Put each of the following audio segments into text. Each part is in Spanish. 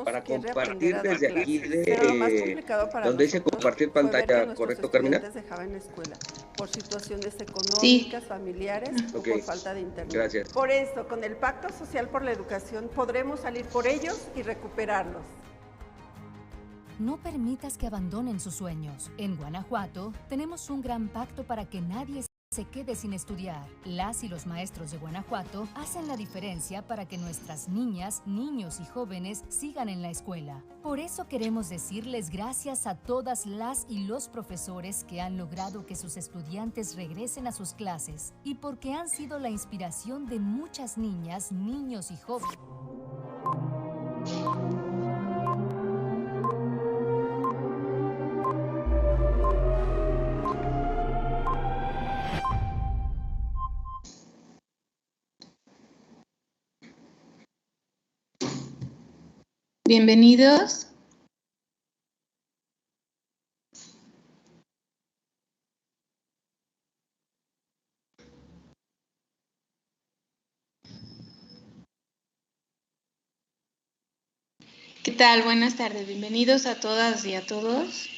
para que reaprender compartir a dar desde aquí clases, pero lo más complicado para donde dice nosotros compartir fue ver que pantalla, nuestros ¿correcto, Carmina? estudiantes dejaban la escuela por situaciones Sí, económicas, familiares o Ok, por falta de internet. gracias. Por eso, con el Pacto Social por la Educación podremos salir por ellos y recuperarlos. No permitas que abandonen sus sueños. En Guanajuato tenemos un gran pacto para que nadie se quede sin estudiar. Las y los maestros de Guanajuato hacen la diferencia para que nuestras niñas, niños y jóvenes sigan en la escuela. Por eso queremos decirles gracias a todas las y los profesores que han logrado que sus estudiantes regresen a sus clases y porque han sido la inspiración de muchas niñas, niños y jóvenes. bienvenidos. ¿Qué tal? Buenas tardes. Bienvenidos a todas y a todos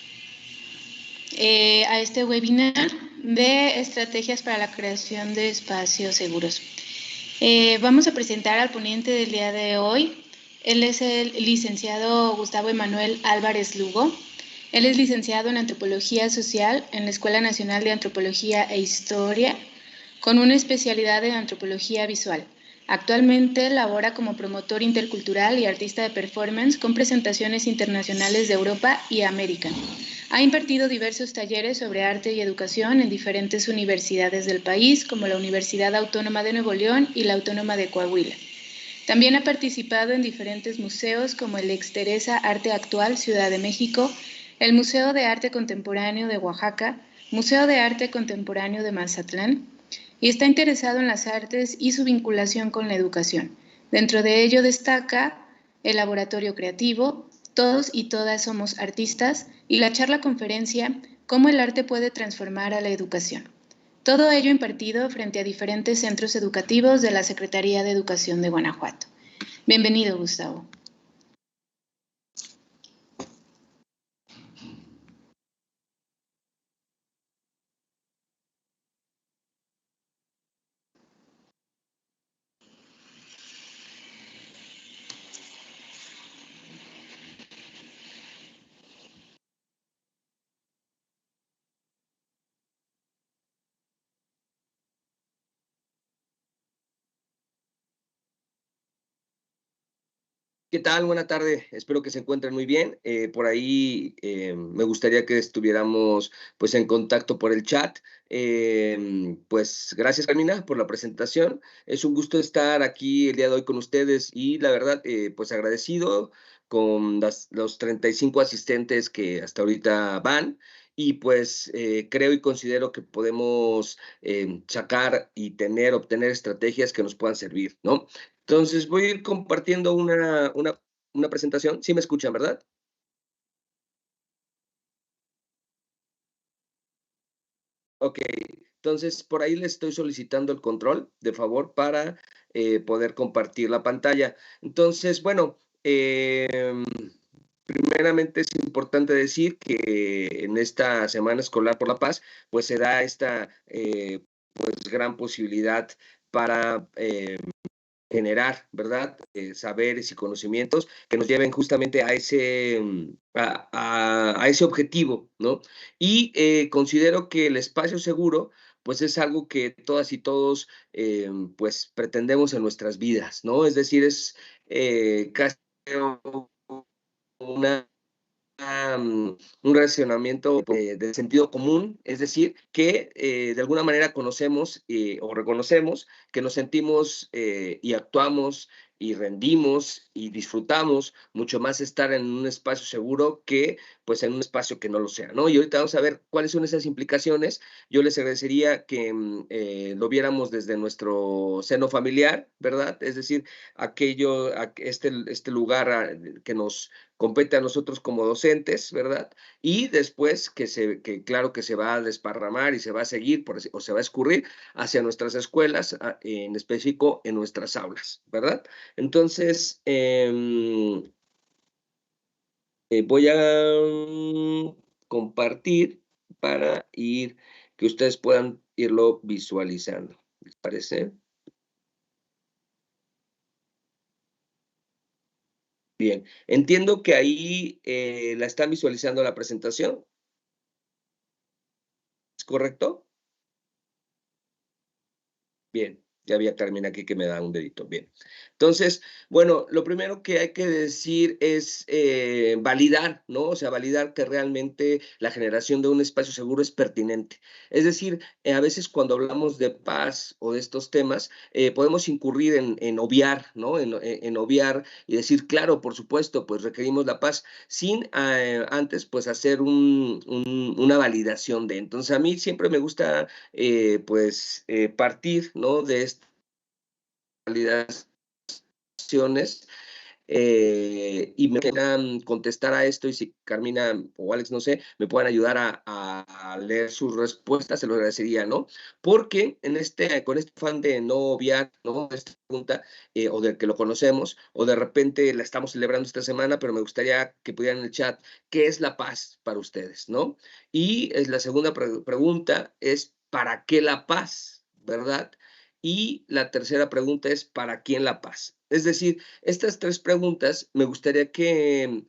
a este webinar de estrategias para la creación de espacios seguros. Vamos a presentar al ponente del día de hoy. Él es el licenciado Gustavo Emanuel Álvarez Lugo. Él es licenciado en Antropología Social en la Escuela Nacional de Antropología e Historia, con una especialidad en Antropología Visual. Actualmente labora como promotor intercultural y artista de performance con presentaciones internacionales de Europa y América. Ha impartido diversos talleres sobre arte y educación en diferentes universidades del país, como la Universidad Autónoma de Nuevo León y la Autónoma de Coahuila. También ha participado en diferentes museos como el Exteresa Arte Actual Ciudad de México, el Museo de Arte Contemporáneo de Oaxaca, Museo de Arte Contemporáneo de Mazatlán, y está interesado en las artes y su vinculación con la educación. Dentro de ello destaca el Laboratorio Creativo, Todos y Todas Somos Artistas, y la charla conferencia Cómo el arte puede transformar a la educación. Todo ello impartido frente a diferentes centros educativos de la Secretaría de Educación de Guanajuato. Bienvenido, Gustavo. ¿Qué tal? Buena tarde. Espero que se encuentren muy bien. Por ahí me gustaría que estuviéramos pues en contacto por el chat. Pues gracias, Carmina, por la presentación. Es un gusto estar aquí el día de hoy con ustedes y la verdad, pues agradecido con los 35 asistentes que hasta ahorita van. Y pues creo y considero que podemos sacar y obtener estrategias que nos puedan servir, ¿no? Entonces voy a ir compartiendo una presentación. Sí me escuchan, ¿verdad? Ok, entonces por ahí les estoy solicitando el control, de favor, para poder compartir la pantalla. Entonces, bueno, primeramente es importante decir que en esta Semana Escolar por la Paz, pues se da esta pues gran posibilidad para generar, ¿verdad? Saberes y conocimientos que nos lleven justamente a ese, a ese objetivo, ¿no? Y considero que el espacio seguro, pues es algo que todas y todos, pues pretendemos en nuestras vidas, ¿no? Es decir, es casi una un relacionamiento de sentido común, es decir, que de alguna manera conocemos o reconocemos que nos sentimos y actuamos y rendimos y disfrutamos mucho más estar en un espacio seguro que pues en un espacio que no lo sea, ¿no? Y ahorita vamos a ver cuáles son esas implicaciones. Yo les agradecería que lo viéramos desde nuestro seno familiar, ¿verdad? Es decir, este lugar que nos compete a nosotros como docentes, ¿verdad? Y después que claro que se va a desparramar y se va a seguir o se va a escurrir hacia nuestras escuelas, en específico en nuestras aulas, ¿verdad? Entonces, Voy a compartir para que ustedes puedan irlo visualizando. ¿Les parece? Bien, entiendo que ahí la están visualizando la presentación. ¿Es correcto? Bien, ya había Carmen aquí que me da un dedito. Bien. Entonces, bueno, lo primero que hay que decir es validar, ¿no? O sea, validar que realmente la generación de un espacio seguro es pertinente. Es decir, a veces cuando hablamos de paz o de estos temas, podemos incurrir en obviar, ¿no? En obviar y decir, claro, por supuesto, pues requerimos la paz, sin antes, pues, hacer una validación de. Entonces, a mí siempre me gusta partir, ¿no? De estas validaciones y me quieran contestar a esto y si Carmina o Alex, no sé, me puedan ayudar a leer sus respuestas, se lo agradecería, ¿no? Porque con este afán de no obviar, ¿no? Esta pregunta, o de que lo conocemos, o de repente la estamos celebrando esta semana, pero me gustaría que pudieran en el chat, ¿qué es la paz para ustedes, no? Y la segunda pregunta es, ¿para qué la paz? ¿Verdad? Y la tercera pregunta es, ¿para quién la paz? Es decir, estas tres preguntas me gustaría que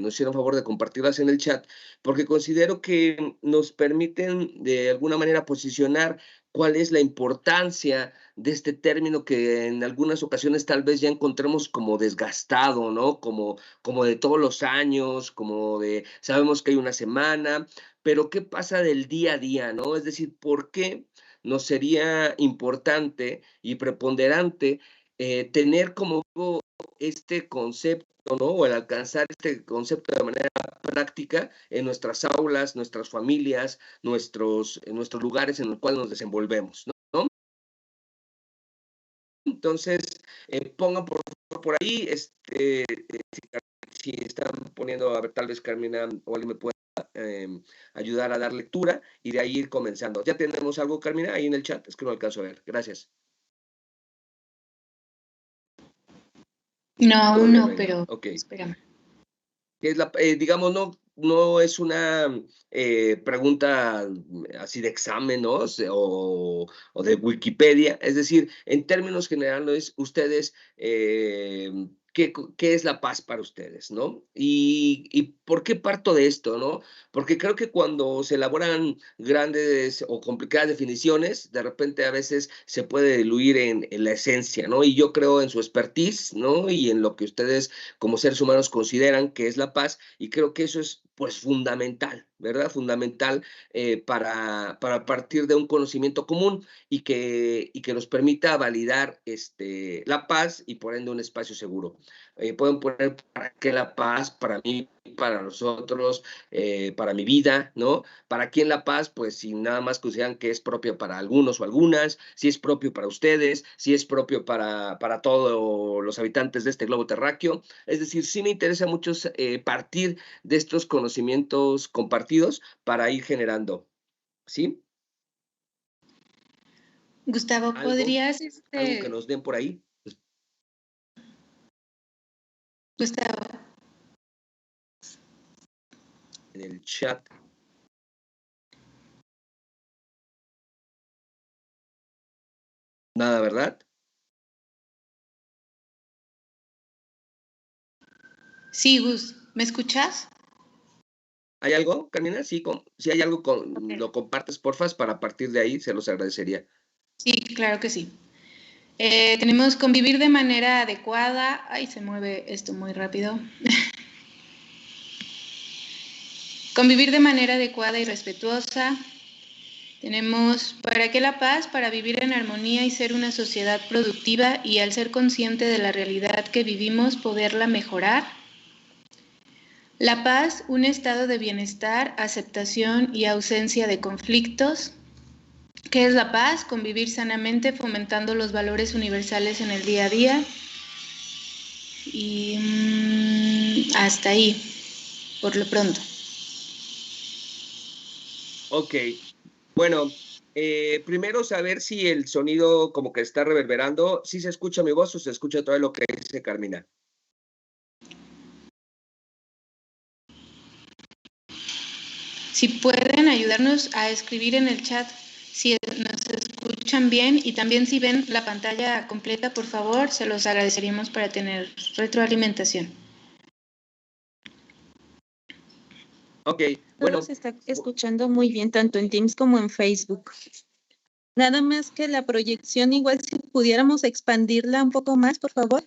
nos hicieran favor de compartirlas en el chat, porque considero que nos permiten de alguna manera posicionar cuál es la importancia de este término que en algunas ocasiones tal vez ya encontremos como desgastado, ¿no? Como de todos los años, como de, sabemos que hay una semana, pero ¿qué pasa del día a día, ¿no? Es decir, ¿por qué nos sería importante y preponderante tener como este concepto, ¿no? O el alcanzar este concepto de manera práctica en nuestras aulas, nuestras familias, nuestros lugares en los cuales nos desenvolvemos, ¿no? Entonces, pongan por ahí, si están poniendo, a ver, tal vez Carmina o alguien me pueda ayudar a dar lectura y de ahí ir comenzando. ¿Ya tenemos algo, Carmina, ahí en el chat? Es que no alcanzo a ver. Gracias. No, aún no, pero okay. Espérame. Digamos, no es una pregunta así de examen, ¿no? O de Wikipedia. Es decir, en términos generales, ustedes, ¿qué es la paz para ustedes, no? ¿Y por qué parto de esto, no? Porque creo que cuando se elaboran grandes o complicadas definiciones, de repente a veces se puede diluir en la esencia, ¿no? Y yo creo en su expertise, ¿no? Y en lo que ustedes como seres humanos consideran que es la paz, y creo que eso es pues fundamental, ¿verdad? Fundamental para partir de un conocimiento común y que nos permita validar la paz y por ende un espacio seguro. Pueden poner para qué la paz, para mí, para nosotros, para mi vida, ¿no? ¿Para quién la paz? Pues si nada más consideran que es propio para algunos o algunas, si es propio para ustedes, si es propio para todos los habitantes de este globo terráqueo. Es decir, sí me interesa mucho partir de estos conocimientos compartidos para ir generando, ¿sí? Gustavo, ¿podrías algo que nos den por ahí? Gustavo. En el chat. Nada, ¿verdad? Sí, Gus, ¿me escuchas? ¿Hay algo, Carmina? Sí, si hay algo, Okay. lo compartes, porfa, para partir de ahí, se los agradecería. Sí, claro que sí. Tenemos convivir de manera adecuada. Ay, se mueve esto muy rápido. Convivir de manera adecuada y respetuosa. Tenemos ¿para qué la paz? Para vivir en armonía y ser una sociedad productiva y al ser consciente de la realidad que vivimos, poderla mejorar. La paz, un estado de bienestar, aceptación y ausencia de conflictos. ¿Qué es la paz? Convivir sanamente, fomentando los valores universales en el día a día. Y hasta ahí, por lo pronto. Ok, bueno, primero saber si el sonido como que está reverberando, si se escucha mi voz o se escucha todo lo que dice Carmina. Si pueden ayudarnos a escribir en el chat si nos escuchan bien y también si ven la pantalla completa, por favor, se los agradeceríamos para tener retroalimentación. Ok, bueno. Todo se está escuchando muy bien, tanto en Teams como en Facebook. Nada más que la proyección, igual si pudiéramos expandirla un poco más, por favor.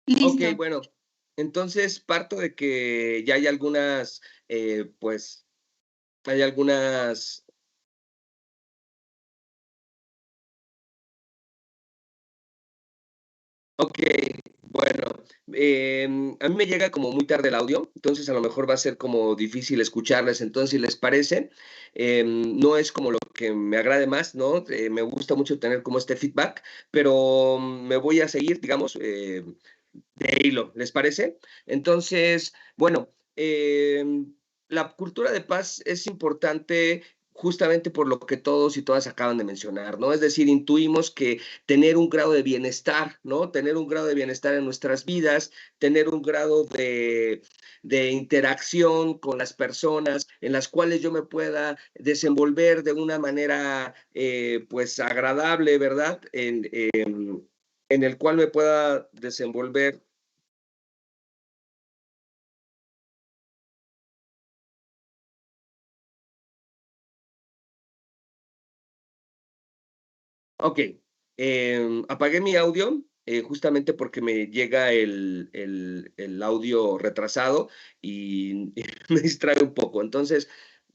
Listo. Ok, bueno, entonces parto de que ya hay algunas, pues, hay algunas... Ok, bueno, a mí me llega como muy tarde el audio, entonces a lo mejor va a ser como difícil escucharles, entonces si les parece, no es como lo que me agrade más, ¿no? Me gusta mucho tener como este feedback, pero me voy a seguir, digamos, de hilo, ¿les parece? Entonces, bueno, la cultura de paz es importante justamente por lo que todos y todas acaban de mencionar, ¿no? Es decir, intuimos que tener un grado de bienestar, ¿no? Tener un grado de bienestar en nuestras vidas, tener un grado de interacción con las personas en las cuales yo me pueda desenvolver de una manera, pues, agradable, ¿verdad? En el cual me pueda desenvolver. Ok, apagué mi audio justamente porque me llega el audio retrasado y me distrae un poco. Entonces,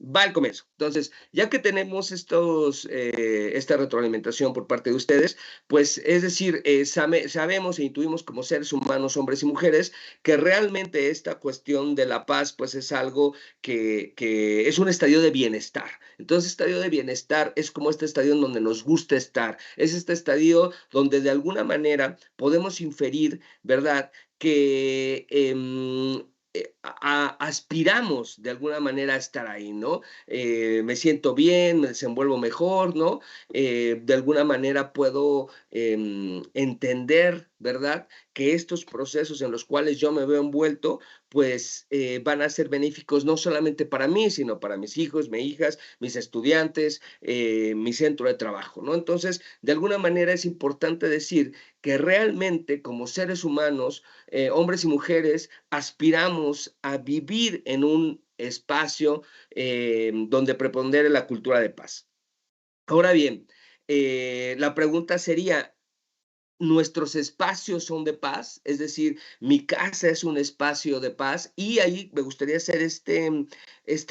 va al comienzo. Entonces, ya que tenemos esta retroalimentación por parte de ustedes, pues es decir, sabemos e intuimos como seres humanos, hombres y mujeres, que realmente esta cuestión de la paz, pues es algo que es un estadio de bienestar. Entonces, estadio de bienestar es como este estadio en donde nos gusta estar. Es este estadio donde de alguna manera podemos inferir, ¿verdad? Que aspiramos de alguna manera a estar ahí, ¿no? Me siento bien, me desenvuelvo mejor, ¿no? De alguna manera puedo entender, ¿verdad? Que estos procesos en los cuales yo me veo envuelto, pues van a ser benéficos no solamente para mí, sino para mis hijos, mis hijas, mis estudiantes, mi centro de trabajo, ¿no? Entonces, de alguna manera es importante decir que realmente como seres humanos, hombres y mujeres, aspiramos a vivir en un espacio donde prepondere la cultura de paz. Ahora bien, la pregunta sería, nuestros espacios son de paz, es decir, mi casa es un espacio de paz y ahí me gustaría hacer este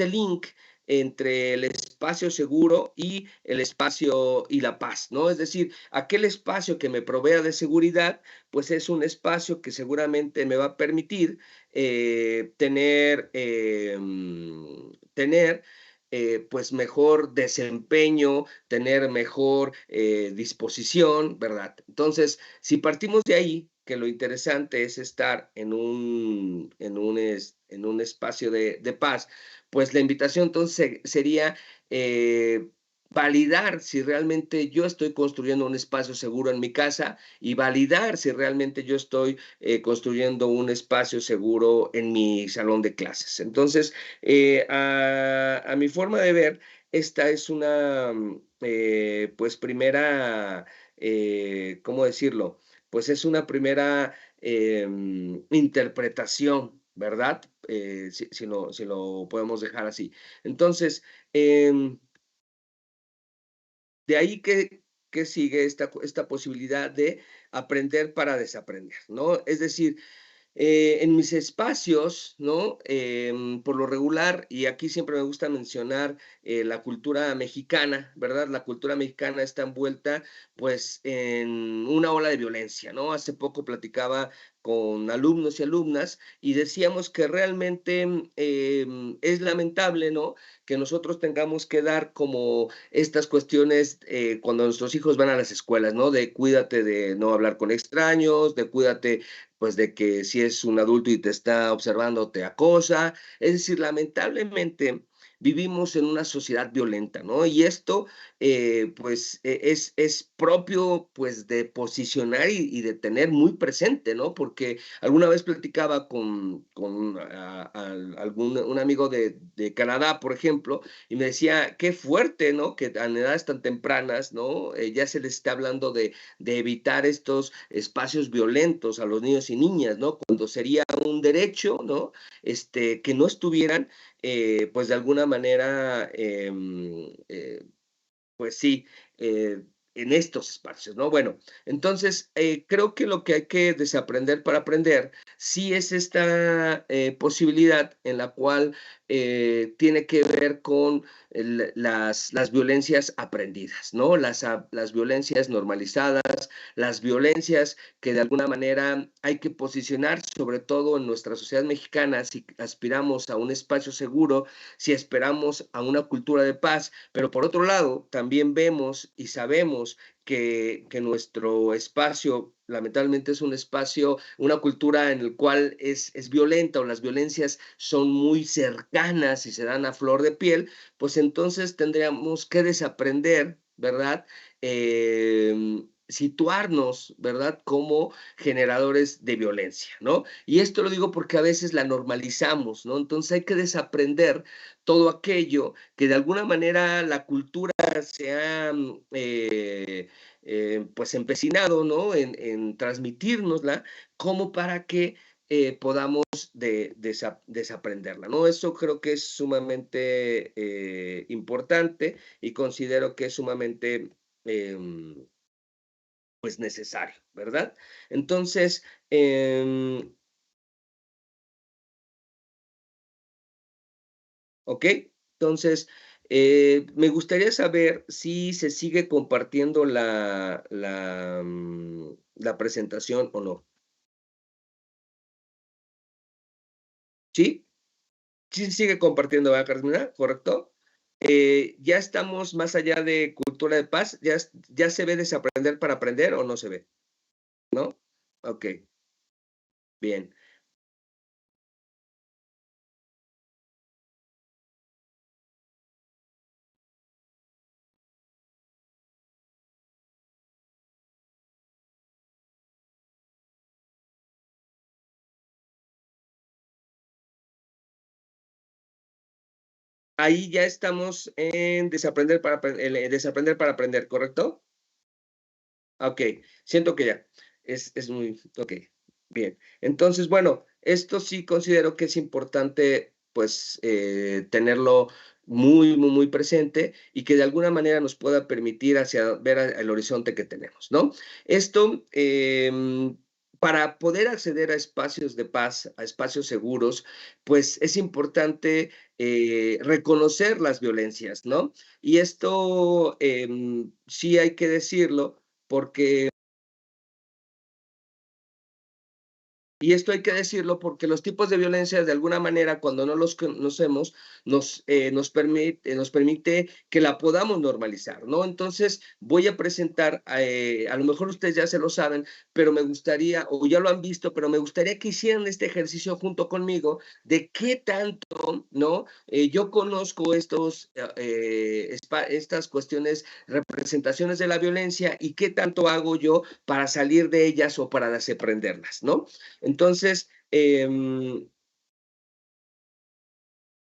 link entre el espacio seguro y el espacio y la paz, ¿no? Es decir, aquel espacio que me provea de seguridad, pues es un espacio que seguramente me va a permitir tener pues mejor desempeño, tener mejor disposición, ¿verdad? Entonces, si partimos de ahí, que lo interesante es estar en un espacio de paz, pues la invitación entonces sería validar si realmente yo estoy construyendo un espacio seguro en mi casa y validar si realmente yo estoy construyendo un espacio seguro en mi salón de clases. Entonces, a mi forma de ver, esta es una, pues, primera, ¿cómo decirlo? Pues es una primera interpretación, ¿verdad? Si lo podemos dejar así. Entonces, de ahí que sigue esta posibilidad de aprender para desaprender, ¿no? Es decir, en mis espacios, ¿no? Por lo regular, y aquí siempre me gusta mencionar la cultura mexicana, ¿verdad? La cultura mexicana está envuelta, pues, en una ola de violencia, ¿no? Hace poco platicaba con alumnos y alumnas y decíamos que realmente es lamentable, ¿no?, que nosotros tengamos que dar como estas cuestiones cuando nuestros hijos van a las escuelas, ¿no?, de cuídate de no hablar con extraños, de cuídate pues de que si es un adulto y te está observando te acosa. Es decir, lamentablemente vivimos en una sociedad violenta, ¿no? Y esto, pues, es propio, pues, de posicionar y de tener muy presente, ¿no? Porque alguna vez platicaba con un amigo de Canadá, por ejemplo, y me decía, qué fuerte, ¿no? Que a edades tan tempranas, ¿no? Ya se les está hablando de evitar estos espacios violentos a los niños y niñas, ¿no? Cuando sería un derecho, ¿no? Que no estuvieran pues de alguna manera, pues sí, en estos espacios, ¿no? Bueno, entonces creo que lo que hay que desaprender para aprender sí es esta posibilidad en la cual tiene que ver con las violencias aprendidas, ¿no? Las violencias normalizadas, las violencias que de alguna manera hay que posicionar, sobre todo en nuestra sociedad mexicana, si aspiramos a un espacio seguro, si esperamos a una cultura de paz, pero por otro lado, también vemos y sabemos que nuestro espacio lamentablemente es un espacio, una cultura en el cual es violenta o las violencias son muy cercanas y se dan a flor de piel, pues entonces tendríamos que desaprender, ¿verdad? Situarnos, ¿verdad?, como generadores de violencia, ¿no? Y esto lo digo porque a veces la normalizamos, ¿no? Entonces hay que desaprender todo aquello que de alguna manera la cultura se ha, pues, empecinado, ¿no?, en transmitírnosla, como para que podamos desaprenderla, ¿no? Eso creo que es sumamente importante y considero que es sumamente pues necesario, ¿verdad? Entonces, ¿ok? Entonces, me gustaría saber si se sigue compartiendo la presentación o no. ¿Sí? Sí se sigue compartiendo, ¿verdad, Carmina? ¿Correcto? ¿Ya estamos más allá de cultura de paz? ¿Ya se ve desaprender para aprender o no se ve? ¿No? Ok, bien. Ahí ya estamos en desaprender para aprender, ¿correcto? Okey, siento que ya, es muy okey, bien. Entonces, bueno, esto sí considero que es importante, pues, tenerlo muy presente y que de alguna manera nos pueda permitir hacia ver el horizonte que tenemos, ¿no? Esto, para poder acceder a espacios de paz, a espacios seguros, pues, es importante, reconocer las violencias, ¿no? Y esto, sí hay que decirlo, porque y esto hay que decirlo porque los tipos de violencia, de alguna manera, cuando no los conocemos, nos permite que la podamos normalizar, ¿no? Entonces, voy a presentar, a lo mejor ustedes ya se lo saben, pero me gustaría, o ya lo han visto, pero me gustaría que hicieran este ejercicio junto conmigo de qué tanto, ¿no? Yo conozco estas cuestiones, representaciones de la violencia y qué tanto hago yo para salir de ellas o para desaprenderlas, ¿no?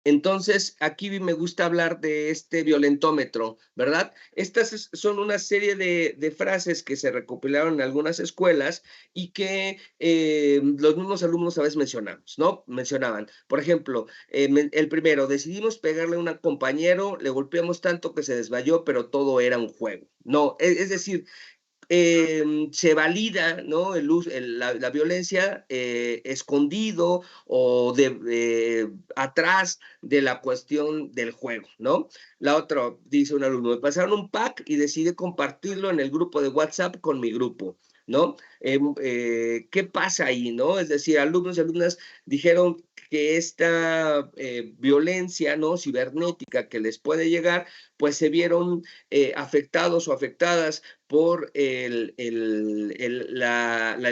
Entonces, aquí me gusta hablar de este violentómetro, ¿verdad? Estas son una serie de frases que se recopilaron en algunas escuelas y que los mismos alumnos a veces mencionamos, ¿no? Mencionaban, por ejemplo, el primero, decidimos pegarle a un compañero, le golpeamos tanto que se desmayó, pero todo era un juego. No, es decir, se valida, ¿no?, la violencia escondido o atrás de la cuestión del juego, ¿no? La otra, dice un alumno, me pasaron un pack y decidí compartirlo en el grupo de WhatsApp con mi grupo, ¿no? ¿Qué pasa ahí, no? Es decir, alumnos y alumnas dijeron que esta violencia, ¿no?, cibernética que les puede llegar, pues se vieron afectados o afectadas por el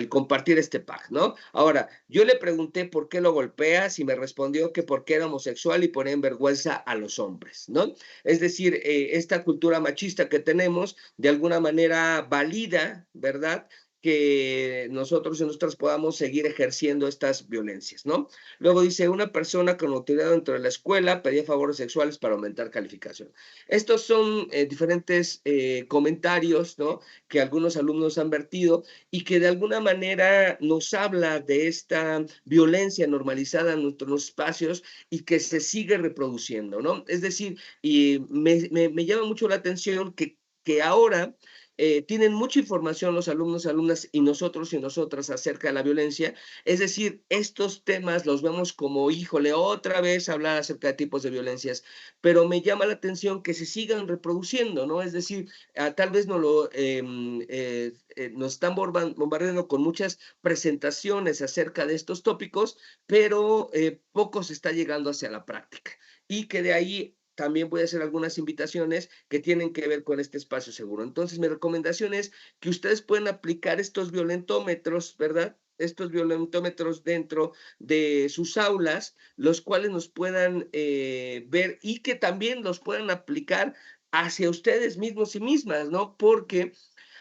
compartir este pack, ¿no? Ahora, yo le pregunté por qué lo golpeas y me respondió que porque era homosexual y ponía en vergüenza a los hombres, ¿no? Es decir, esta cultura machista que tenemos, de alguna manera valida, ¿verdad?, que nosotros y nosotras podamos seguir ejerciendo estas violencias, ¿no? Luego dice, una persona con autoridad dentro de la escuela pedía favores sexuales para aumentar calificación. Estos son diferentes comentarios, ¿no?, que algunos alumnos han vertido y que de alguna manera nos habla de esta violencia normalizada en nuestros espacios y que se sigue reproduciendo, ¿no? Es decir, y me llama mucho la atención que ahora tienen mucha información los alumnos, alumnas y nosotros y nosotras acerca de la violencia. Es decir, estos temas los vemos como, híjole, otra vez hablar acerca de tipos de violencias, pero me llama la atención que se sigan reproduciendo, ¿no? Es decir, tal vez nos están bombardeando con muchas presentaciones acerca de estos tópicos, pero poco se está llegando hacia la práctica. Y que de ahí también voy a hacer algunas invitaciones que tienen que ver con este espacio seguro. Entonces, mi recomendación es que ustedes pueden aplicar estos violentómetros, ¿verdad?, estos violentómetros dentro de sus aulas, los cuales nos puedan ver y que también los puedan aplicar hacia ustedes mismos y mismas, ¿no? Porque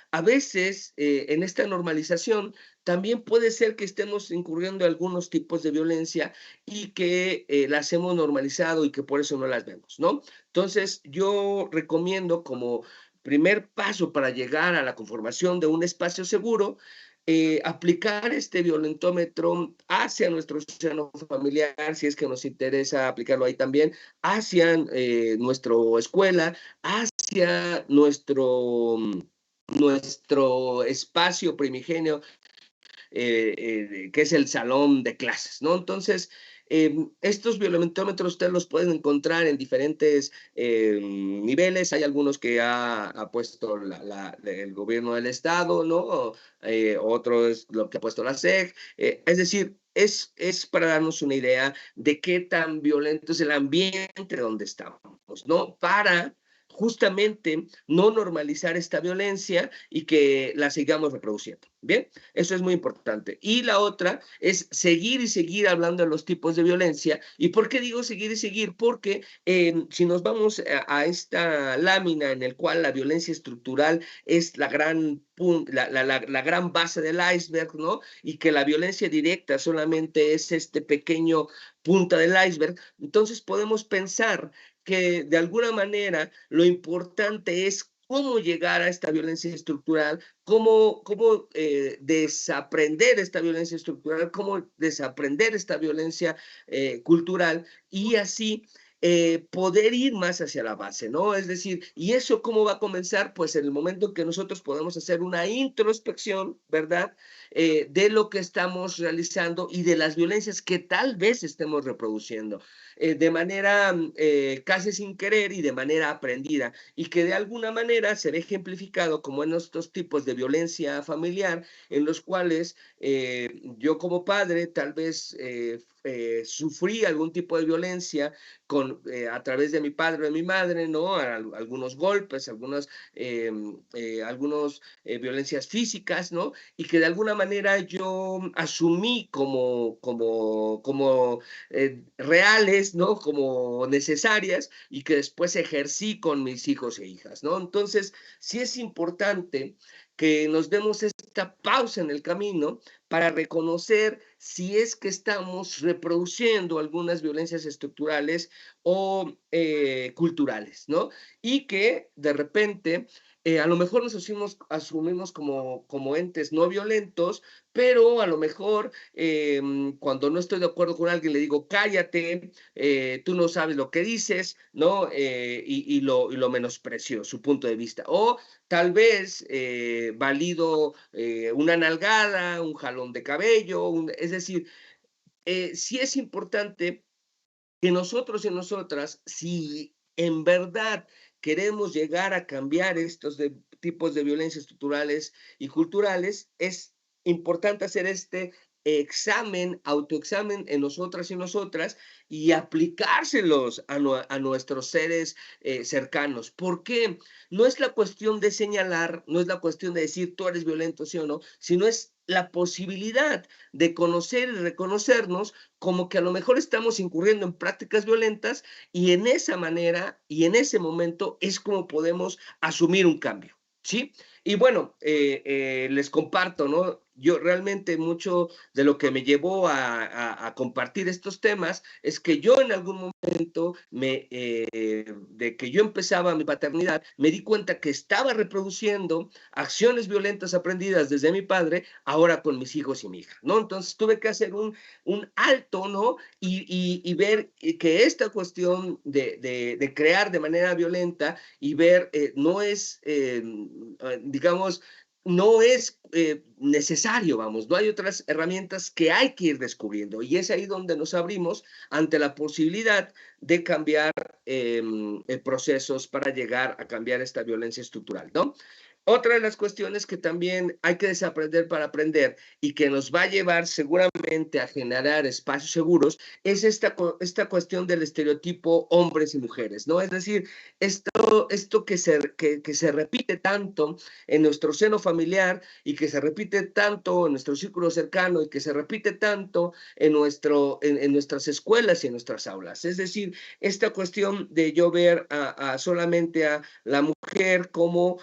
a veces en esta normalización también puede ser que estemos incurriendo en algunos tipos de violencia y que las hemos normalizado y que por eso no las vemos, ¿no? Entonces, yo recomiendo como primer paso para llegar a la conformación de un espacio seguro, aplicar este violentómetro hacia nuestro seno familiar, si es que nos interesa aplicarlo ahí también, hacia nuestra escuela, hacia nuestro espacio primigenio, que es el salón de clases, ¿no? Entonces, estos violentómetros ustedes los pueden encontrar en diferentes niveles. Hay algunos que ha puesto el gobierno del estado, ¿no? Otro es lo que ha puesto la SEG. Es decir, es para darnos una idea de qué tan violento es el ambiente donde estamos, ¿no? Para justamente no normalizar esta violencia y que la sigamos reproduciendo. Bien, eso es muy importante. Y la otra es seguir y seguir hablando de los tipos de violencia. ¿Y por qué digo seguir y seguir? Porque si nos vamos a esta lámina en el cual la violencia estructural es la gran base del iceberg, ¿no? Y que la violencia directa solamente es este pequeño punta del iceberg, entonces podemos pensar que de alguna manera lo importante es cómo llegar a esta violencia estructural, cómo desaprender esta violencia estructural, cómo desaprender esta violencia cultural y así poder ir más hacia la base, ¿no? Es decir, ¿y eso cómo va a comenzar? Pues en el momento en que nosotros podemos hacer una introspección, ¿verdad?, de lo que estamos realizando y de las violencias que tal vez estemos reproduciendo de manera casi sin querer y de manera aprendida, y que de alguna manera se ve ejemplificado como en estos tipos de violencia familiar, en los cuales yo como padre tal vez sufrí algún tipo de violencia a través de mi padre o de mi madre, ¿no? Algunos golpes, algunas violencias físicas, ¿no? Y que de alguna manera yo asumí como reales, ¿no?, como necesarias y que después ejercí con mis hijos e hijas, ¿no? Entonces, sí es importante que nos demos esta pausa en el camino para reconocer si es que estamos reproduciendo algunas violencias estructurales o culturales, ¿no? Y que de repente a lo mejor nos asumimos como entes no violentos, pero a lo mejor cuando no estoy de acuerdo con alguien le digo, cállate, tú no sabes lo que dices, ¿no? Y lo menosprecio, su punto de vista. O tal vez valido una nalgada, un jalón de cabello, es decir, sí es importante que nosotros y nosotras, si en verdad queremos llegar a cambiar estos tipos de violencia estructurales y culturales, es importante hacer este examen, autoexamen en nosotras y nosotras y aplicárselos a nuestros seres cercanos. ¿Por qué? No es la cuestión de señalar, no es la cuestión de decir tú eres violento, sí o no, sino es la posibilidad de conocer y reconocernos como que a lo mejor estamos incurriendo en prácticas violentas y en esa manera y en ese momento es como podemos asumir un cambio, ¿sí? Y bueno, les comparto, ¿no? Yo realmente mucho de lo que me llevó a compartir estos temas es que yo en algún momento, de que yo empezaba mi paternidad, me di cuenta que estaba reproduciendo acciones violentas aprendidas desde mi padre, ahora con mis hijos y mi hija, ¿no? Entonces tuve que hacer un alto, ¿no? Y ver que esta cuestión de crear de manera violenta y ver no es, digamos, no es necesario, vamos, no hay otras herramientas que hay que ir descubriendo y es ahí donde nos abrimos ante la posibilidad de cambiar procesos para llegar a cambiar esta violencia estructural, ¿no? Otra de las cuestiones que también hay que desaprender para aprender y que nos va a llevar seguramente a generar espacios seguros es esta cuestión del estereotipo hombres y mujeres, ¿no? Es decir, esto que se repite tanto en nuestro seno familiar y que se repite tanto en nuestro círculo cercano y que se repite tanto en nuestras escuelas y en nuestras aulas. Es decir, esta cuestión de yo ver solamente a la mujer como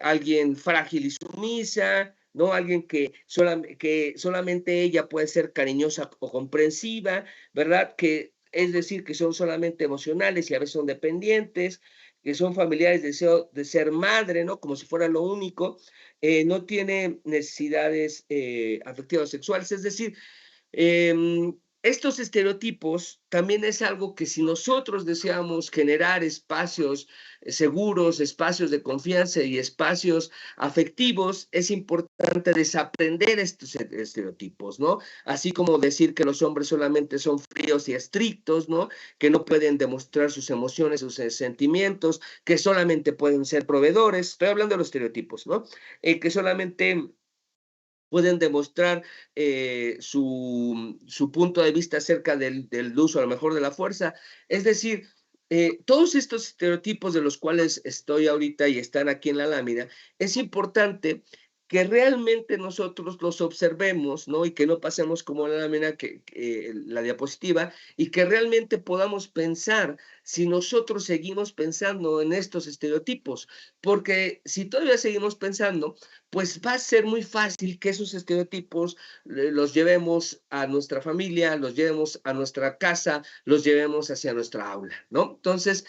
alguien frágil y sumisa, ¿no? Alguien que solamente ella puede ser cariñosa o comprensiva, ¿verdad? Que es decir, que son solamente emocionales y a veces son dependientes, que son familiares de ser madre, ¿no? Como si fuera lo único, no tiene necesidades afectivas sexuales, es decir, estos estereotipos también es algo que si nosotros deseamos generar espacios seguros, espacios de confianza y espacios afectivos, es importante desaprender estos estereotipos, ¿no? Así como decir que los hombres solamente son fríos y estrictos, ¿no? Que no pueden demostrar sus emociones, sus sentimientos, que solamente pueden ser proveedores. Estoy hablando de los estereotipos, ¿no? Que solamente pueden demostrar su punto de vista acerca del uso a lo mejor de la fuerza. Es decir, todos estos estereotipos de los cuales estoy ahorita y están aquí en la lámina, es importante que realmente nosotros los observemos, ¿no? Y que no pasemos como la lámina, la diapositiva, y que realmente podamos pensar si nosotros seguimos pensando en estos estereotipos, porque si todavía seguimos pensando, pues va a ser muy fácil que esos estereotipos los llevemos a nuestra familia, los llevemos a nuestra casa, los llevemos hacia nuestra aula, ¿no? Entonces,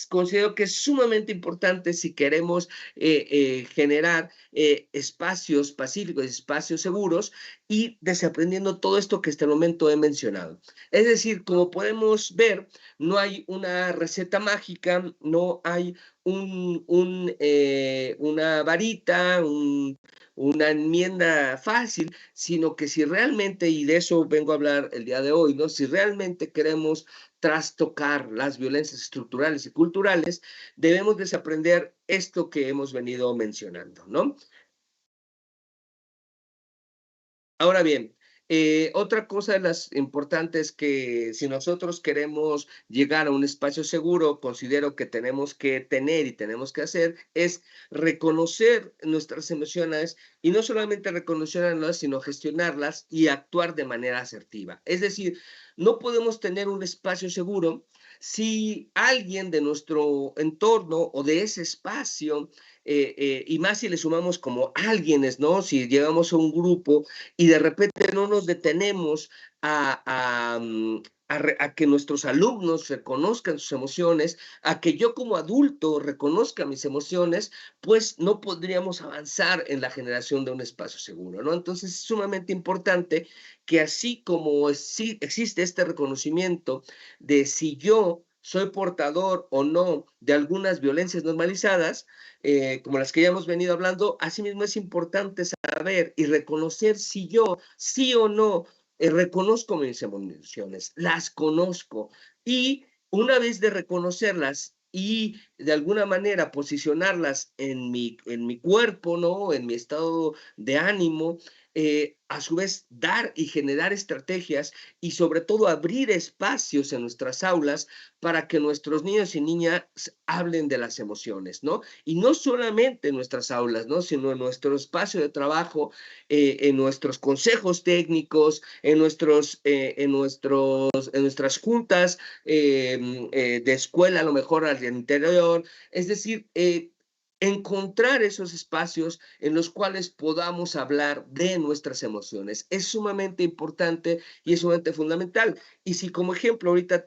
considero que es sumamente importante si queremos generar espacios pacíficos, espacios seguros y desaprendiendo todo esto que hasta el momento he mencionado. Es decir, como podemos ver, no hay una receta mágica, no hay una varita, una enmienda fácil, sino que si realmente, y de eso vengo a hablar el día de hoy, ¿no? Si realmente queremos trastocar las violencias estructurales y culturales, debemos desaprender esto que hemos venido mencionando, ¿no? Ahora bien, otra cosa de las importantes que si nosotros queremos llegar a un espacio seguro, considero que tenemos que tener y tenemos que hacer es reconocer nuestras emociones y no solamente reconocerlas, sino gestionarlas y actuar de manera asertiva. Es decir, no podemos tener un espacio seguro si alguien de nuestro entorno o de ese espacio, y más si le sumamos como alguienes, ¿no? Si llegamos a un grupo y de repente no nos detenemos a que nuestros alumnos reconozcan sus emociones, a que yo como adulto reconozca mis emociones, pues no podríamos avanzar en la generación de un espacio seguro, ¿no? Entonces es sumamente importante que así como existe este reconocimiento de si yo soy portador o no de algunas violencias normalizadas, como las que ya hemos venido hablando, asimismo es importante saber y reconocer si yo, sí o no, reconozco mis emociones, las conozco y una vez de reconocerlas y de alguna manera posicionarlas en mi cuerpo, ¿no? En mi estado de ánimo, a su vez dar y generar estrategias y sobre todo abrir espacios en nuestras aulas para que nuestros niños y niñas hablen de las emociones, ¿no? Y no solamente en nuestras aulas, ¿no? Sino en nuestro espacio de trabajo, en nuestros consejos técnicos, en nuestras juntas de escuela, a lo mejor al interior, es decir, encontrar esos espacios en los cuales podamos hablar de nuestras emociones. Es sumamente importante y es sumamente fundamental. Y si como ejemplo ahorita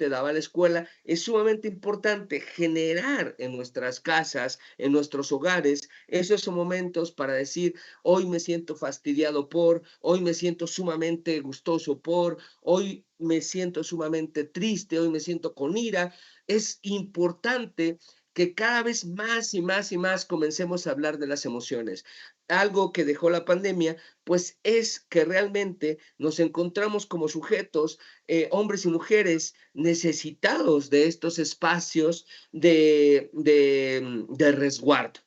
daba la escuela, es sumamente importante generar en nuestras casas, en nuestros hogares, esos momentos para decir, hoy me siento fastidiado hoy me siento sumamente gustoso hoy me siento sumamente triste, hoy me siento con ira. Es importante que cada vez más y más y más comencemos a hablar de las emociones. Algo que dejó la pandemia, pues es que realmente nos encontramos como sujetos, hombres y mujeres, necesitados de estos espacios de resguardo.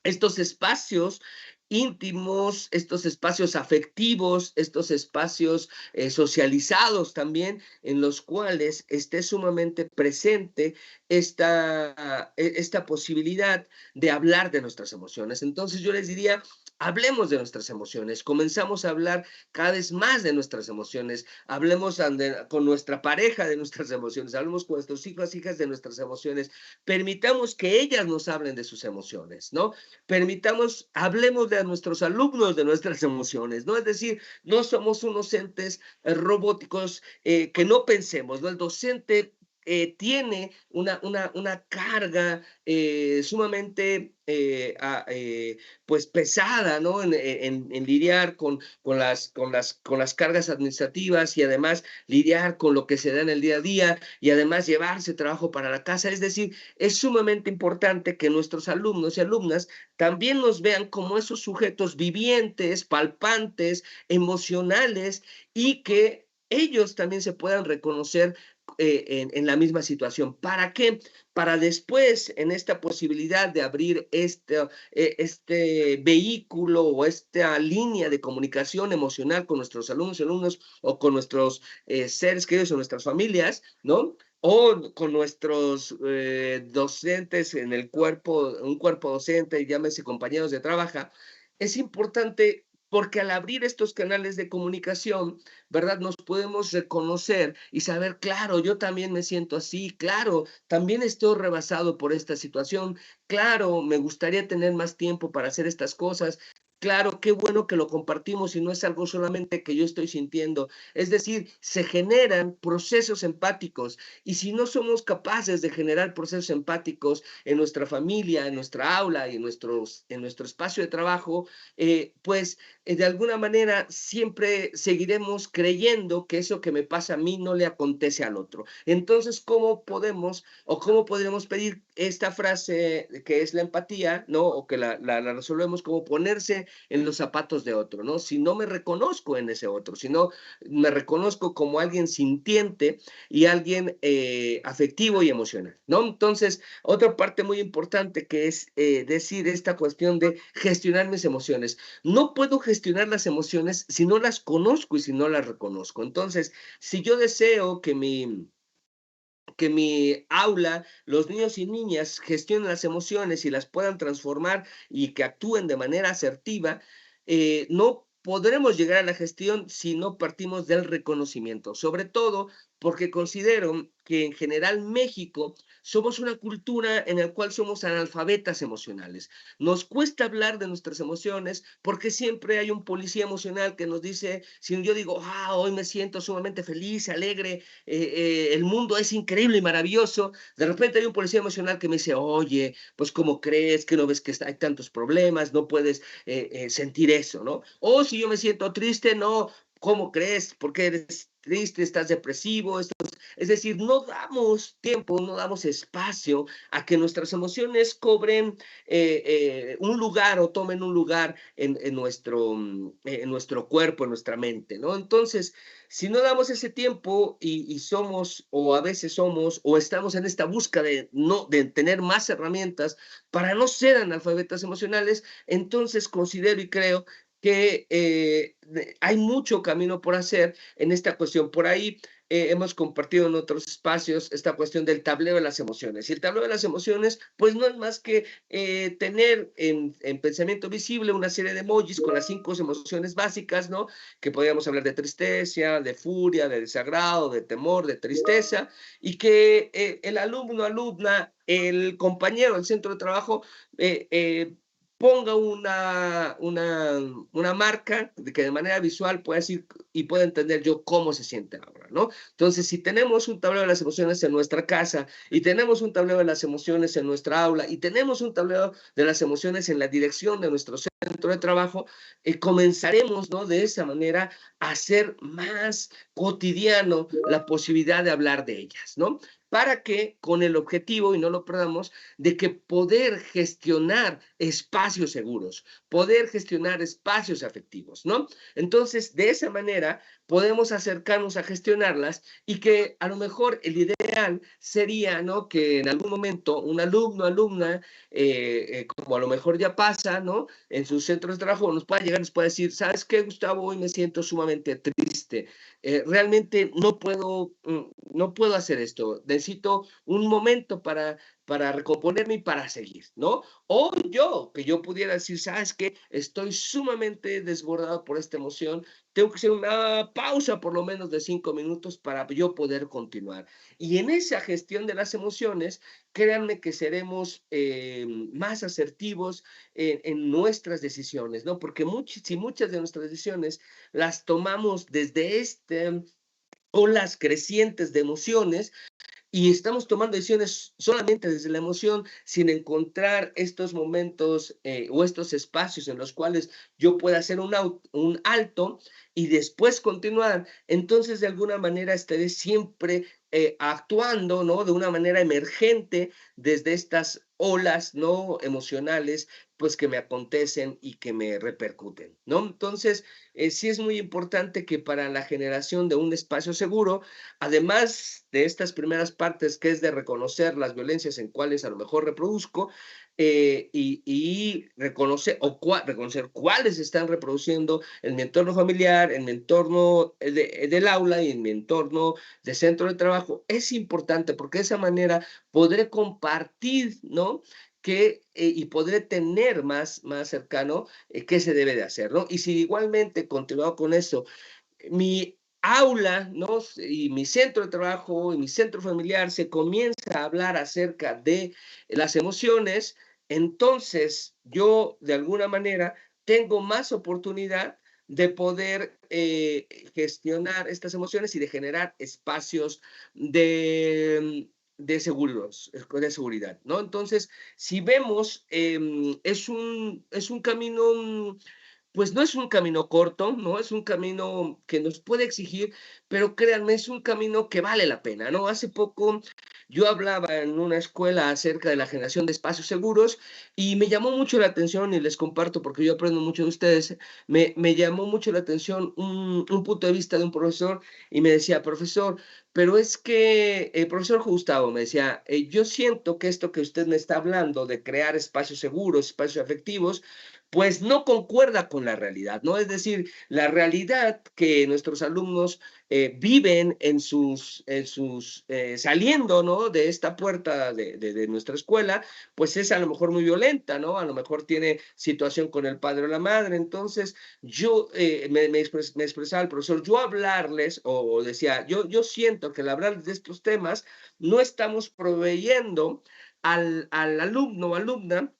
Estos espacios íntimos, estos espacios afectivos, estos espacios socializados también, en los cuales esté sumamente presente esta posibilidad de hablar de nuestras emociones. Entonces yo les diría, hablemos de nuestras emociones, comenzamos a hablar cada vez más de nuestras emociones, hablemos con nuestra pareja de nuestras emociones, hablemos con nuestros hijos, hijas de nuestras emociones, permitamos que ellas nos hablen de sus emociones, ¿no? Hablemos de nuestros alumnos de nuestras emociones, ¿no? Es decir, no somos unos entes robóticos que no pensemos, ¿no? El docente tiene una carga sumamente pues pesada, ¿no? En lidiar con las cargas administrativas y además lidiar con lo que se da en el día a día y además llevarse trabajo para la casa. Es decir, es sumamente importante que nuestros alumnos y alumnas también nos vean como esos sujetos vivientes, palpantes, emocionales y que ellos también se puedan reconocer en la misma situación. ¿Para qué? Para después, en esta posibilidad de abrir este vehículo o esta línea de comunicación emocional con nuestros alumnos y alumnos o con nuestros seres queridos o nuestras familias, ¿no? O con nuestros docentes en un cuerpo docente, llámese compañeros de trabajo, es importante porque al abrir estos canales de comunicación, ¿verdad? Nos podemos reconocer y saber, claro, yo también me siento así, claro, también estoy rebasado por esta situación, claro, me gustaría tener más tiempo para hacer estas cosas. Claro, qué bueno que lo compartimos y no es algo solamente que yo estoy sintiendo. Es decir, se generan procesos empáticos y si no somos capaces de generar procesos empáticos en nuestra familia, en nuestra aula y en nuestro espacio de trabajo, pues de alguna manera siempre seguiremos creyendo que eso que me pasa a mí no le acontece al otro. Entonces, ¿cómo podemos o cómo podríamos pedir esta frase que es la empatía, ¿no? O que la resolvemos como ponerse en los zapatos de otro, ¿no? Si no me reconozco en ese otro, si no me reconozco como alguien sintiente y alguien afectivo y emocional, ¿no? Entonces, otra parte muy importante que es decir esta cuestión de gestionar mis emociones. No puedo gestionar las emociones si no las conozco y si no las reconozco. Entonces, si yo deseo que mi aula, los niños y niñas gestionen las emociones y las puedan transformar y que actúen de manera asertiva, no podremos llegar a la gestión si no partimos del reconocimiento, sobre todo porque considero que en general México somos una cultura en la cual somos analfabetas emocionales. Nos cuesta hablar de nuestras emociones porque siempre hay un policía emocional que nos dice, si yo digo, hoy me siento sumamente feliz, alegre, el mundo es increíble y maravilloso, de repente hay un policía emocional que me dice, oye, pues ¿cómo crees? ¿Que no ves que hay tantos problemas? No puedes sentir eso, ¿no? O si yo me siento triste, no, ¿cómo crees? ¿Por qué triste, estás depresivo, es decir, no damos tiempo, no damos espacio a que nuestras emociones cobren un lugar o tomen un lugar en nuestro cuerpo, en nuestra mente, ¿no? Entonces, si no damos ese tiempo y somos, o a veces somos, o estamos en esta búsqueda de tener más herramientas para no ser analfabetas emocionales, entonces considero y creo que hay mucho camino por hacer en esta cuestión. Por ahí hemos compartido en otros espacios esta cuestión del tablero de las emociones. Y el tablero de las emociones, pues no es más que tener en pensamiento visible una serie de emojis con las 5 emociones básicas, ¿no? Que podríamos hablar de tristeza, de furia, de desagrado, de temor, de tristeza, y que el alumno, alumna, el compañero, el centro de trabajo, ponga una marca de que de manera visual pueda decir y pueda entender yo cómo se siente ahora, ¿no? Entonces, si tenemos un tablero de las emociones en nuestra casa y tenemos un tablero de las emociones en nuestra aula y tenemos un tablero de las emociones en la dirección de nuestro centro de trabajo, comenzaremos, ¿no? De esa manera a hacer más cotidiano la posibilidad de hablar de ellas, ¿no? Para que con el objetivo, y no lo perdamos, de que poder gestionar espacios seguros, poder gestionar espacios afectivos, ¿no? Entonces, de esa manera podemos acercarnos a gestionarlas y que a lo mejor el ideal sería, ¿no? Que en algún momento un alumno, alumna, como a lo mejor ya pasa, ¿no? En sus centros de trabajo nos pueda llegar, nos pueda decir, ¿sabes qué, Gustavo? Hoy me siento sumamente triste. Realmente no puedo hacer esto. Necesito un momento para recomponerme y para seguir, ¿no? O que yo pudiera decir, ¿sabes qué? Estoy sumamente desbordado por esta emoción. Tengo que hacer una pausa por lo menos de 5 minutos para yo poder continuar. Y en esa gestión de las emociones, créanme que seremos más asertivos en nuestras decisiones, ¿no? Porque si muchas de nuestras decisiones las tomamos desde olas crecientes de emociones, y estamos tomando decisiones solamente desde la emoción, sin encontrar estos momentos o estos espacios en los cuales yo pueda hacer un alto y después continuar. Entonces, de alguna manera, estaré siempre actuando, ¿no? De una manera emergente desde estas olas, ¿no? Emocionales, pues que me acontecen y que me repercuten, ¿no? Entonces, sí es muy importante que para la generación de un espacio seguro, además de estas primeras partes, que es de reconocer las violencias en cuales a lo mejor reproduzco, y reconocer cuáles se están reproduciendo en mi entorno familiar, en mi entorno del aula y en mi entorno de centro de trabajo, es importante porque de esa manera podré compartir, ¿no? Y podré tener más cercano qué se debe de hacer, ¿no? Y si igualmente, continuado con eso, mi aula, ¿no? Y mi centro de trabajo y mi centro familiar se comienza a hablar acerca de las emociones, entonces yo de alguna manera tengo más oportunidad de poder gestionar estas emociones y de generar espacios de seguridad, ¿no? Entonces, si vemos, es un camino, pues no es un camino corto, ¿no? Es un camino que nos puede exigir, pero créanme, es un camino que vale la pena, ¿no? Hace poco yo hablaba en una escuela acerca de la generación de espacios seguros y me llamó mucho la atención, y les comparto porque yo aprendo mucho de ustedes, me llamó mucho la atención un punto de vista de un profesor y me decía, profesor, pero es que, profesor Gustavo, me decía, yo siento que esto que usted me está hablando de crear espacios seguros, espacios afectivos, pues no concuerda con la realidad, ¿no? Es decir, la realidad que nuestros alumnos viven saliendo, ¿no? De esta puerta de nuestra escuela, pues es a lo mejor muy violenta, ¿no? A lo mejor tiene situación con el padre o la madre. Entonces, yo me expresaba el profesor, yo hablarles, o decía, yo siento que al hablar de estos temas, no estamos proveyendo al alumno o alumna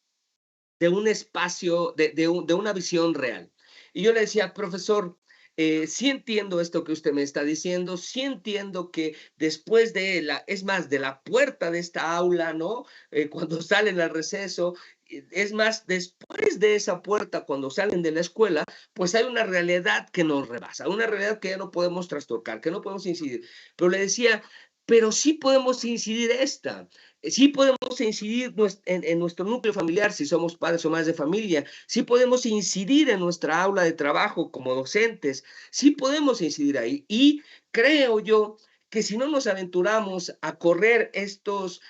de un espacio, de una visión real. Y yo le decía, profesor, sí entiendo esto que usted me está diciendo, sí entiendo que después es más, de la puerta de esta aula, ¿no? Cuando salen al receso, es más, después de esa puerta, cuando salen de la escuela, pues hay una realidad que nos rebasa, una realidad que ya no podemos trastocar, que no podemos incidir. Pero le decía, pero sí podemos incidir sí podemos incidir en nuestro núcleo familiar si somos padres o madres de familia, sí podemos incidir en nuestra aula de trabajo como docentes, sí podemos incidir ahí. Y creo yo que si no nos aventuramos a correr estos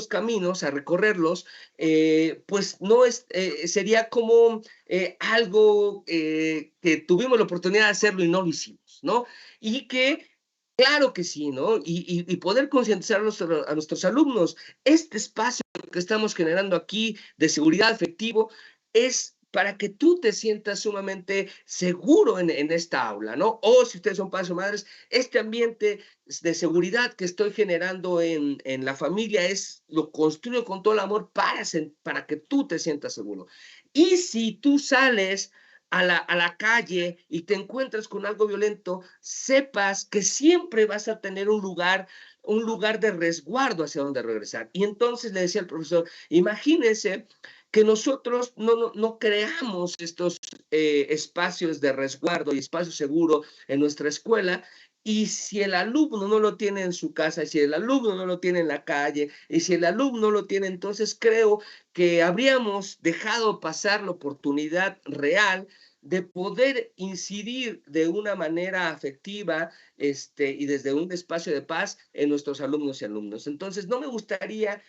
caminos, a recorrerlos, pues no sería como algo que tuvimos la oportunidad de hacerlo y no lo hicimos, ¿no? Y que claro que sí, ¿no? Y poder concientizar a nuestros alumnos. Este espacio que estamos generando aquí de seguridad afectivo es para que tú te sientas sumamente seguro en esta aula, ¿no? O si ustedes son padres o madres, este ambiente de seguridad que estoy generando en la familia lo construyo con todo el amor para que tú te sientas seguro. Y si tú sales a la calle y te encuentras con algo violento, sepas que siempre vas a tener un lugar de resguardo hacia donde regresar. Y entonces le decía al profesor, imagínense que nosotros no creamos estos espacios de resguardo y espacio seguro en nuestra escuela, y si el alumno no lo tiene en su casa, y si el alumno no lo tiene en la calle, y si el alumno lo tiene, entonces creo que habríamos dejado pasar la oportunidad real de poder incidir de una manera afectiva y desde un espacio de paz en nuestros alumnos y alumnos. Entonces, no me gustaría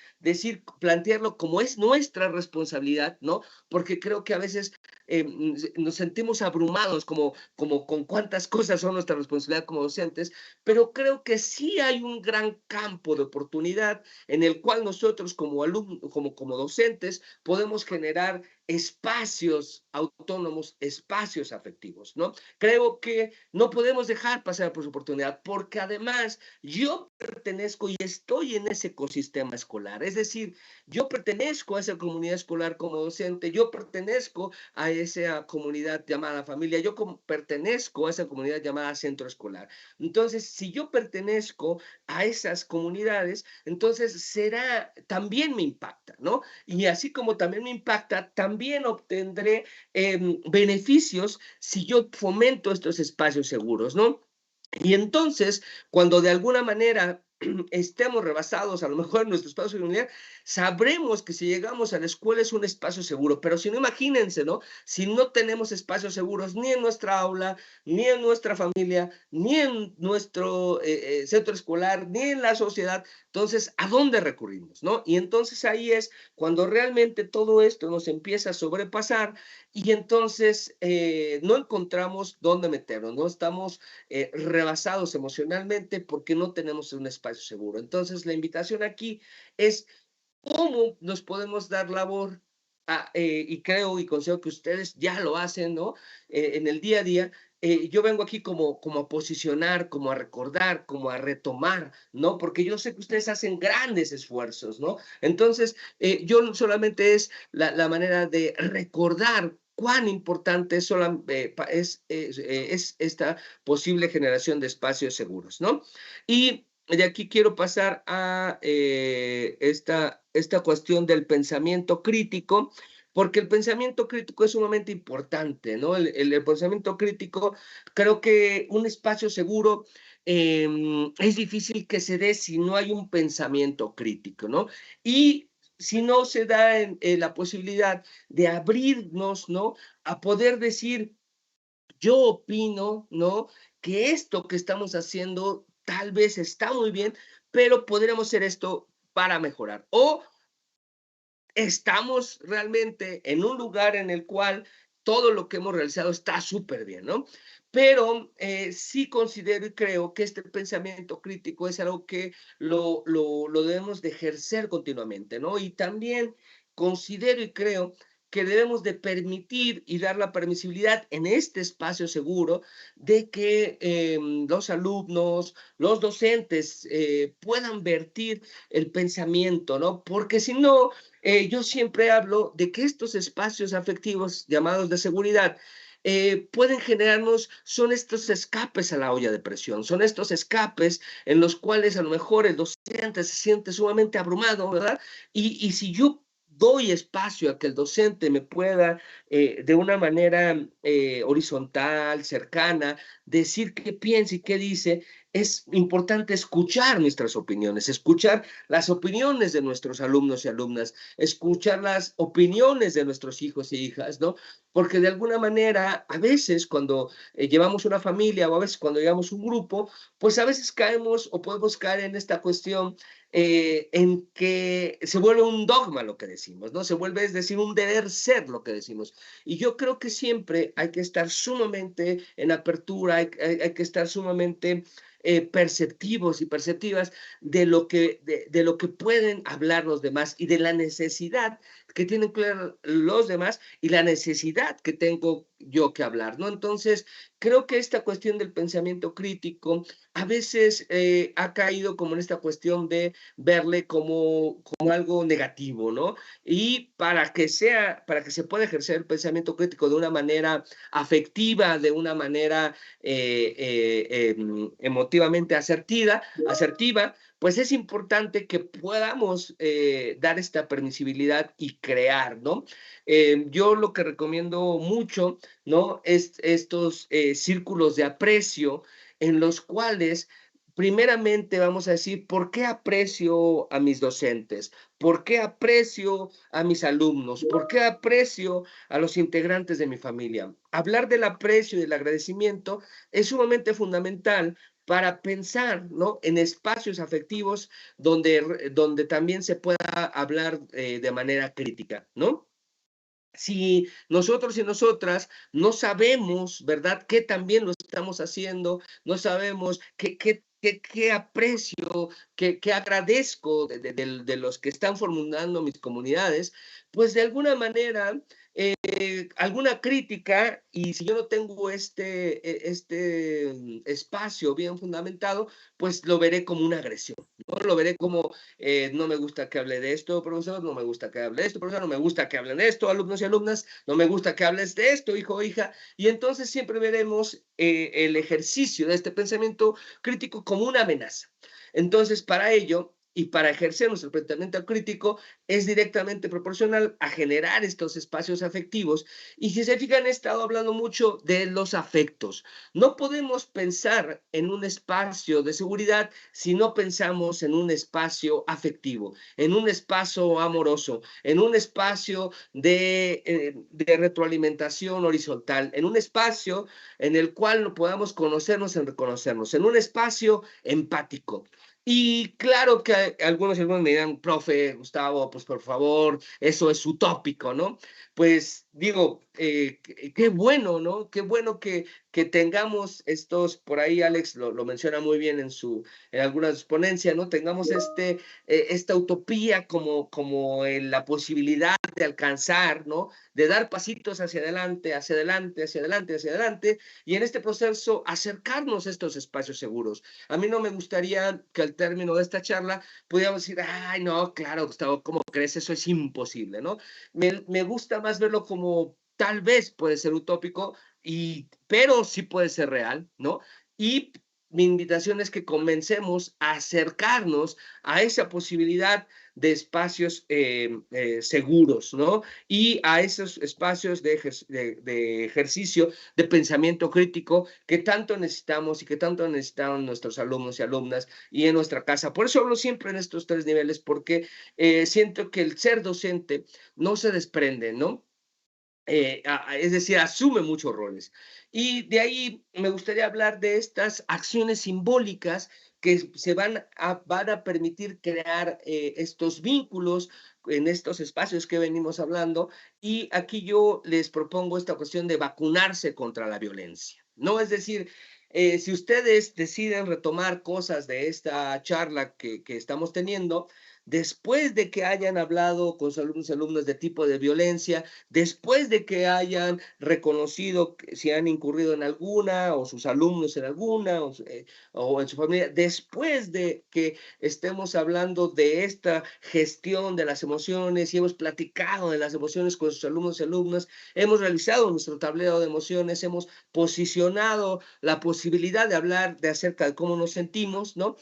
plantearlo como es nuestra responsabilidad, ¿no? Porque creo que a veces nos sentimos abrumados como con cuántas cosas son nuestra responsabilidad como docentes, pero creo que sí hay un gran campo de oportunidad en el cual nosotros como alumnos, como docentes, podemos generar espacios autónomos, espacios afectivos, ¿no? Creo que no podemos dejar pasar por su oportunidad, porque además yo pertenezco y estoy en ese ecosistema escolar, es decir, yo pertenezco a esa comunidad escolar como docente, yo pertenezco a esa comunidad llamada familia, yo pertenezco a esa comunidad llamada centro escolar. Entonces, si yo pertenezco a esas comunidades, entonces también me impacta, ¿no? Y así como también me impacta, también obtendré beneficios si yo fomento estos espacios seguros, ¿no? Y entonces, cuando de alguna manera estemos rebasados, a lo mejor en nuestro espacio familiar, sabremos que si llegamos a la escuela es un espacio seguro, pero si no, imagínense, ¿no? Si no tenemos espacios seguros ni en nuestra aula, ni en nuestra familia, ni en nuestro centro escolar, ni en la sociedad, entonces, ¿a dónde recurrimos, no? Y entonces ahí es cuando realmente todo esto nos empieza a sobrepasar y entonces no encontramos dónde meternos, no estamos rebasados emocionalmente porque no tenemos un espacio seguro. Entonces, la invitación aquí es cómo nos podemos dar labor, y creo y considero que ustedes ya lo hacen, ¿no? En el día a día. Yo vengo aquí como a posicionar, como a recordar, como a retomar, ¿no? Porque yo sé que ustedes hacen grandes esfuerzos, ¿no? Entonces, yo solamente es la manera de recordar cuán importante es esta posible generación de espacios seguros, ¿no? Y de aquí quiero pasar a esta cuestión del pensamiento crítico, porque el pensamiento crítico es sumamente importante, ¿no? El pensamiento crítico, creo que un espacio seguro es difícil que se dé si no hay un pensamiento crítico, ¿no? Y si no se da la posibilidad de abrirnos, ¿no? A poder decir, yo opino, ¿no? Que esto que estamos haciendo tal vez está muy bien, pero podríamos hacer esto para mejorar. O estamos realmente en un lugar en el cual todo lo que hemos realizado está súper bien, ¿no? Pero sí considero y creo que este pensamiento crítico es algo que lo debemos de ejercer continuamente, ¿no? Y también considero y creo que debemos de permitir y dar la permisibilidad en este espacio seguro de que los alumnos, los docentes puedan vertir el pensamiento, ¿no? Porque si no, yo siempre hablo de que estos espacios afectivos llamados de seguridad pueden generarnos, son estos escapes a la olla de presión, son estos escapes en los cuales a lo mejor el docente se siente sumamente abrumado, ¿verdad? Y si yo doy espacio a que el docente me pueda, de una manera horizontal, cercana, decir qué piensa y qué dice, es importante escuchar nuestras opiniones, escuchar las opiniones de nuestros alumnos y alumnas, escuchar las opiniones de nuestros hijos y hijas, ¿no? Porque de alguna manera, a veces cuando llevamos una familia o a veces cuando llevamos un grupo, pues a veces caemos o podemos caer en esta cuestión en que se vuelve un dogma lo que decimos, ¿no? Se vuelve, es decir, un deber ser lo que decimos. Y yo creo que siempre hay que estar sumamente en apertura, hay que estar sumamente perceptivos y perceptivas de lo que pueden hablar los demás y de la necesidad que tienen que ver los demás y la necesidad que tengo yo que hablar, ¿no? Entonces, creo que esta cuestión del pensamiento crítico a veces ha caído como en esta cuestión de verle como algo negativo, ¿no? Y para que se pueda ejercer el pensamiento crítico de una manera afectiva, de una manera emotivamente asertiva, pues es importante que podamos dar esta permisibilidad y crear, ¿no? Yo lo que recomiendo mucho, ¿no? Es estos círculos de aprecio en los cuales primeramente vamos a decir, ¿por qué aprecio a mis docentes? ¿Por qué aprecio a mis alumnos? ¿Por qué aprecio a los integrantes de mi familia? Hablar del aprecio y del agradecimiento es sumamente fundamental para pensar, ¿no? En espacios afectivos donde también se pueda hablar de manera crítica, ¿no? Si nosotros y nosotras no sabemos, ¿verdad?, qué también lo estamos haciendo, no sabemos qué aprecio, qué agradezco de los que están formulando mis comunidades, pues de alguna manera, alguna crítica, y si yo no tengo este espacio bien fundamentado, pues lo veré como una agresión, ¿no? Lo veré como no me gusta que hable de esto, profesor, no me gusta que hable de esto, profesor, no me gusta que hablen de esto, alumnos y alumnas, no me gusta que hables de esto, hijo o hija, y entonces siempre veremos el ejercicio de este pensamiento crítico como una amenaza. Entonces, para ello, y para ejercer nuestro pensamiento crítico, es directamente proporcional a generar estos espacios afectivos. Y si se fijan, he estado hablando mucho de los afectos. No podemos pensar en un espacio de seguridad si no pensamos en un espacio afectivo, en un espacio amoroso, en un espacio de retroalimentación horizontal, en un espacio en el cual podamos conocernos en reconocernos, en un espacio empático. Y claro que algunos y algunos me dirán, profe, Gustavo, pues por favor, eso es utópico, ¿no? Pues digo, qué bueno, ¿no? Qué bueno que tengamos estos, por ahí Alex lo menciona muy bien en algunas ponencias, ¿no? Tengamos esta utopía como la posibilidad de alcanzar, ¿no? De dar pasitos hacia adelante, hacia adelante, hacia adelante, hacia adelante, y en este proceso acercarnos a estos espacios seguros. A mí no me gustaría que al término de esta charla pudiéramos decir, ay, no, claro, Gustavo, ¿cómo crees? Eso es imposible, ¿no? Me gusta más verlo como tal vez puede ser utópico, pero sí puede ser real, ¿no? Y mi invitación es que comencemos a acercarnos a esa posibilidad de espacios seguros, ¿no? Y a esos espacios de ejercicio de pensamiento crítico que tanto necesitamos y que tanto necesitan nuestros alumnos y alumnas y en nuestra casa. Por eso hablo siempre en estos tres niveles, porque siento que el ser docente no se desprende, ¿no? Es decir, asume muchos roles. Y de ahí me gustaría hablar de estas acciones simbólicas que van a permitir crear estos vínculos en estos espacios que venimos hablando. Y aquí yo les propongo esta cuestión de vacunarse contra la violencia, ¿no? Es decir, si ustedes deciden retomar cosas de esta charla que estamos teniendo, después de que hayan hablado con sus alumnos y alumnas de tipo de violencia, después de que hayan reconocido si han incurrido en alguna, o sus alumnos en alguna, o en su familia, después de que estemos hablando de esta gestión de las emociones y hemos platicado de las emociones con sus alumnos y alumnas, hemos realizado nuestro tablero de emociones, hemos posicionado la posibilidad de hablar acerca de cómo nos sentimos, ¿no?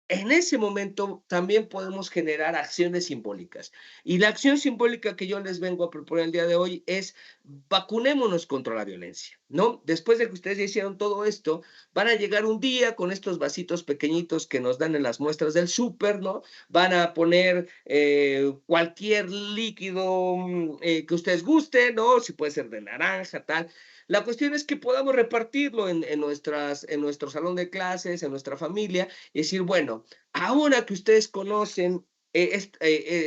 en ese momento también podemos generar acciones simbólicas. Y la acción simbólica que yo les vengo a proponer el día de hoy es vacunémonos contra la violencia, ¿no? Después de que ustedes ya hicieron todo esto, van a llegar un día con estos vasitos pequeñitos que nos dan en las muestras del súper, ¿no? Van a poner cualquier líquido que ustedes gusten, ¿no? Si puede ser de naranja, tal. La cuestión es que podamos repartirlo en nuestro salón de clases, en nuestra familia, y decir, bueno, ahora que ustedes conocen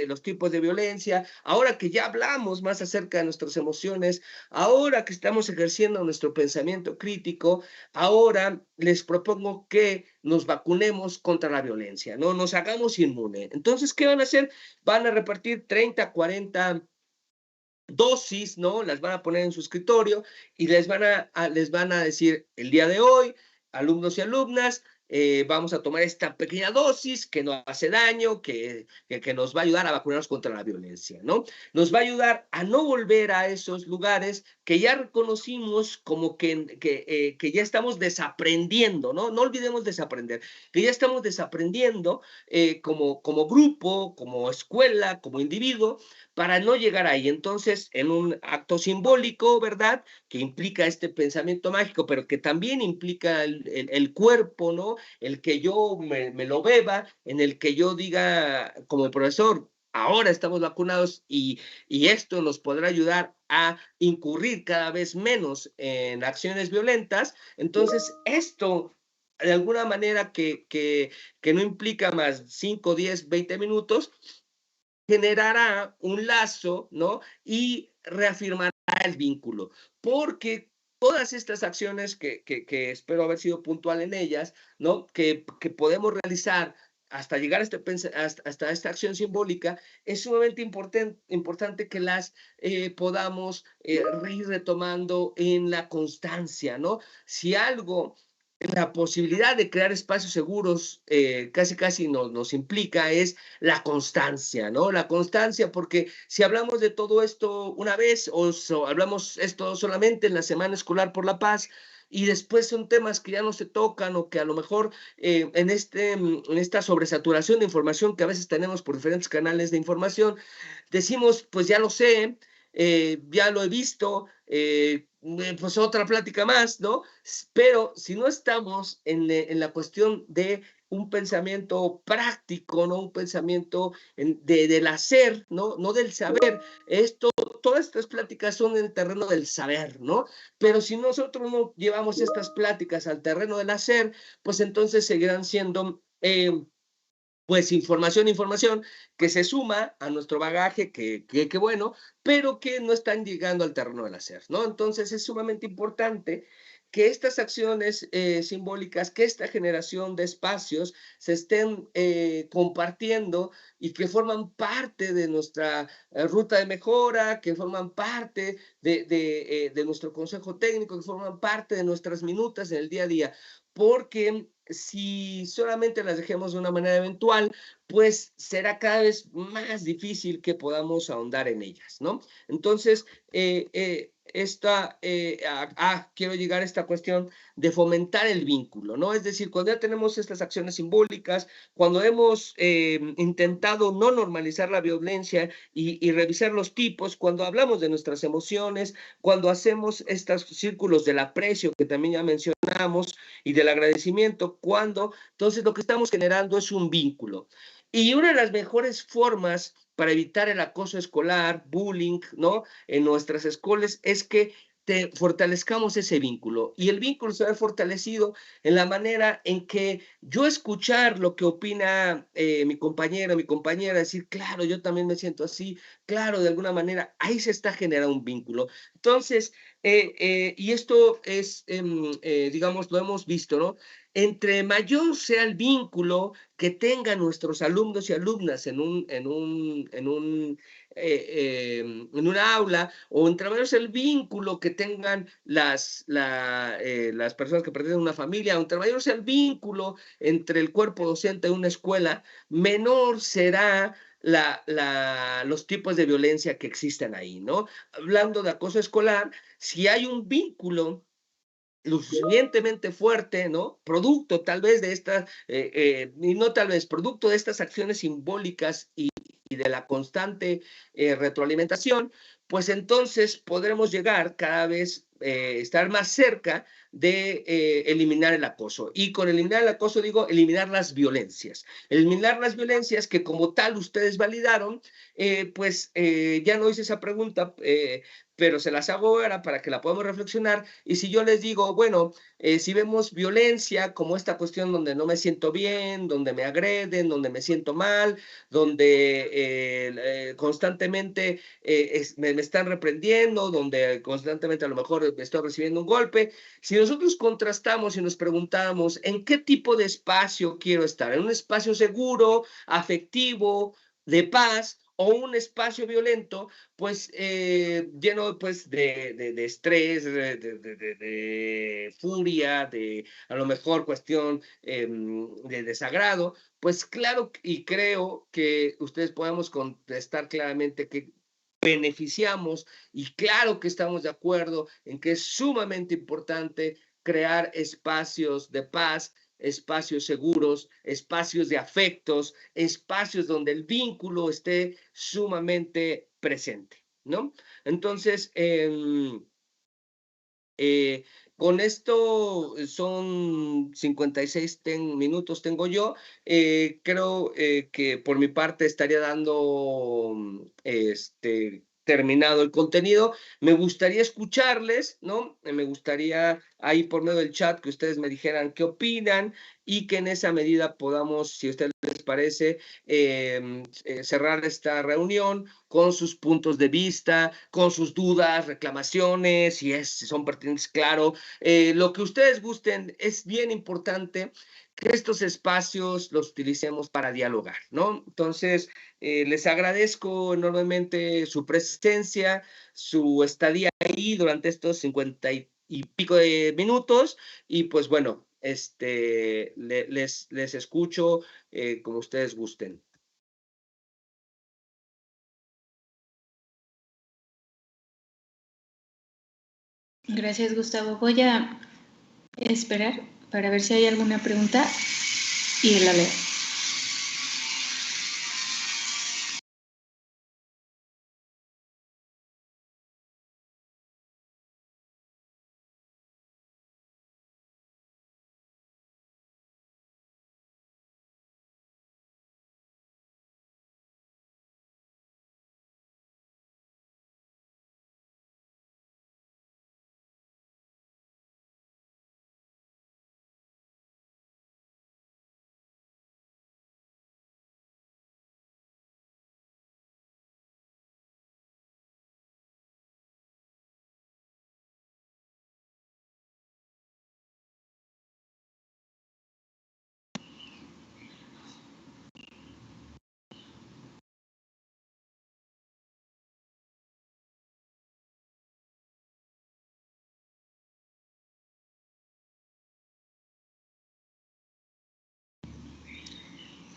los tipos de violencia, ahora que ya hablamos más acerca de nuestras emociones, ahora que estamos ejerciendo nuestro pensamiento crítico, ahora les propongo que nos vacunemos contra la violencia, ¿no? Nos hagamos inmune. Entonces, ¿qué van a hacer? Van a repartir 30, 40 dosis, ¿no? Las van a poner en su escritorio y les van a decir, el día de hoy, alumnos y alumnas, vamos a tomar esta pequeña dosis que no hace daño, que nos va a ayudar a vacunarnos contra la violencia, ¿no? Nos va a ayudar a no volver a esos lugares que ya reconocimos como que ya estamos desaprendiendo, ¿no? No olvidemos desaprender, que ya estamos desaprendiendo como grupo, como escuela, como individuo, para no llegar ahí. Entonces, en un acto simbólico, ¿verdad? Que implica este pensamiento mágico, pero que también implica el cuerpo, ¿no? El que yo me lo beba, en el que yo diga como profesor, ahora estamos vacunados y esto nos podrá ayudar a incurrir cada vez menos en acciones violentas. Entonces, esto de alguna manera que no implica más 5, 10, 20 minutos, generará un lazo, ¿no? Y reafirmará el vínculo, porque todas estas acciones que espero haber sido puntual en ellas, ¿no? Que podemos realizar hasta llegar a hasta esta acción simbólica, es sumamente importante que las podamos ir retomando en la constancia, ¿no? Si algo la posibilidad de crear espacios seguros casi nos implica es la constancia, ¿no? La constancia, porque si hablamos de todo esto una vez hablamos esto solamente en la Semana Escolar por la Paz y después son temas que ya no se tocan o que a lo mejor en esta sobresaturación de información que a veces tenemos por diferentes canales de información, decimos, pues ya lo sé, ya lo he visto, pues otra plática más, ¿no? Pero si no estamos en la cuestión de un pensamiento práctico, ¿no? Un pensamiento del hacer, ¿no? No del saber. Todas estas pláticas son en el terreno del saber, ¿no? Pero si nosotros no llevamos estas pláticas al terreno del hacer, pues entonces seguirán siendo pues información que se suma a nuestro bagaje, que bueno, pero que no están llegando al terreno del hacer, ¿no? Entonces es sumamente importante que estas acciones simbólicas, que esta generación de espacios se estén compartiendo y que forman parte de nuestra ruta de mejora, que forman parte de nuestro consejo técnico, que forman parte de nuestras minutas en el día a día, porque si solamente las dejemos de una manera eventual, pues será cada vez más difícil que podamos ahondar en ellas, ¿no? Entonces, quiero llegar a esta cuestión de fomentar el vínculo, ¿no? Es decir, cuando ya tenemos estas acciones simbólicas, cuando hemos intentado no normalizar la violencia y revisar los tipos, cuando hablamos de nuestras emociones, cuando hacemos estos círculos del aprecio que también ya mencionamos y del agradecimiento, entonces lo que estamos generando es un vínculo. Y una de las mejores formas para evitar el acoso escolar, bullying, ¿no? En nuestras escuelas es que fortalezcamos ese vínculo. Y el vínculo se ve fortalecido en la manera en que yo escuchar lo que opina mi compañero, mi compañera, decir, claro, yo también me siento así, claro, de alguna manera, ahí se está generando un vínculo. Entonces, y esto es, digamos, lo hemos visto, ¿no? Entre mayor sea el vínculo que tengan nuestros alumnos y alumnas en una aula, o entre mayor sea el vínculo que tengan las personas que pertenecen a una familia, o entre mayor sea el vínculo entre el cuerpo docente de una escuela, menor será los tipos de violencia que existen ahí, ¿no? Hablando de acoso escolar, si hay un vínculo lo suficientemente fuerte, ¿no? Producto tal vez de estas, y no tal vez, producto de estas acciones simbólicas y de la constante retroalimentación, pues entonces podremos llegar cada vez, estar más cerca de eliminar el acoso. Y con eliminar el acoso digo eliminar las violencias. Eliminar las violencias que como tal ustedes validaron, pues ya no hice esa pregunta, pero se las hago ahora para que la podamos reflexionar. Y si yo les digo, bueno, si vemos violencia como esta cuestión donde no me siento bien, donde me agreden, donde me siento mal, donde constantemente me están reprendiendo, donde constantemente a lo mejor estoy recibiendo un golpe, si nosotros contrastamos y nos preguntamos en qué tipo de espacio quiero estar, en un espacio seguro, afectivo, de paz, o un espacio violento, pues lleno pues de estrés, de furia, de a lo mejor cuestión de desagrado, pues claro, y creo que ustedes podamos contestar claramente que beneficiamos, y claro que estamos de acuerdo en que es sumamente importante crear espacios de paz, espacios seguros, espacios de afectos, espacios donde el vínculo esté sumamente presente, ¿no? Entonces, con esto son 56 minutos tengo yo. Creo que por mi parte estaría dando terminado el contenido. Me gustaría escucharles, ¿no? Me gustaría ahí por medio del chat que ustedes me dijeran qué opinan y que en esa medida podamos, si a ustedes les parece, cerrar esta reunión con sus puntos de vista, con sus dudas, reclamaciones, si son pertinentes, claro. Lo que ustedes gusten, es bien importante que estos espacios los utilicemos para dialogar, ¿no? Entonces, les agradezco enormemente su presencia, su estadía ahí durante estos 50 y pico de minutos, y pues bueno, les escucho como ustedes gusten. Gracias, Gustavo. Voy a esperar para ver si hay alguna pregunta y la leo.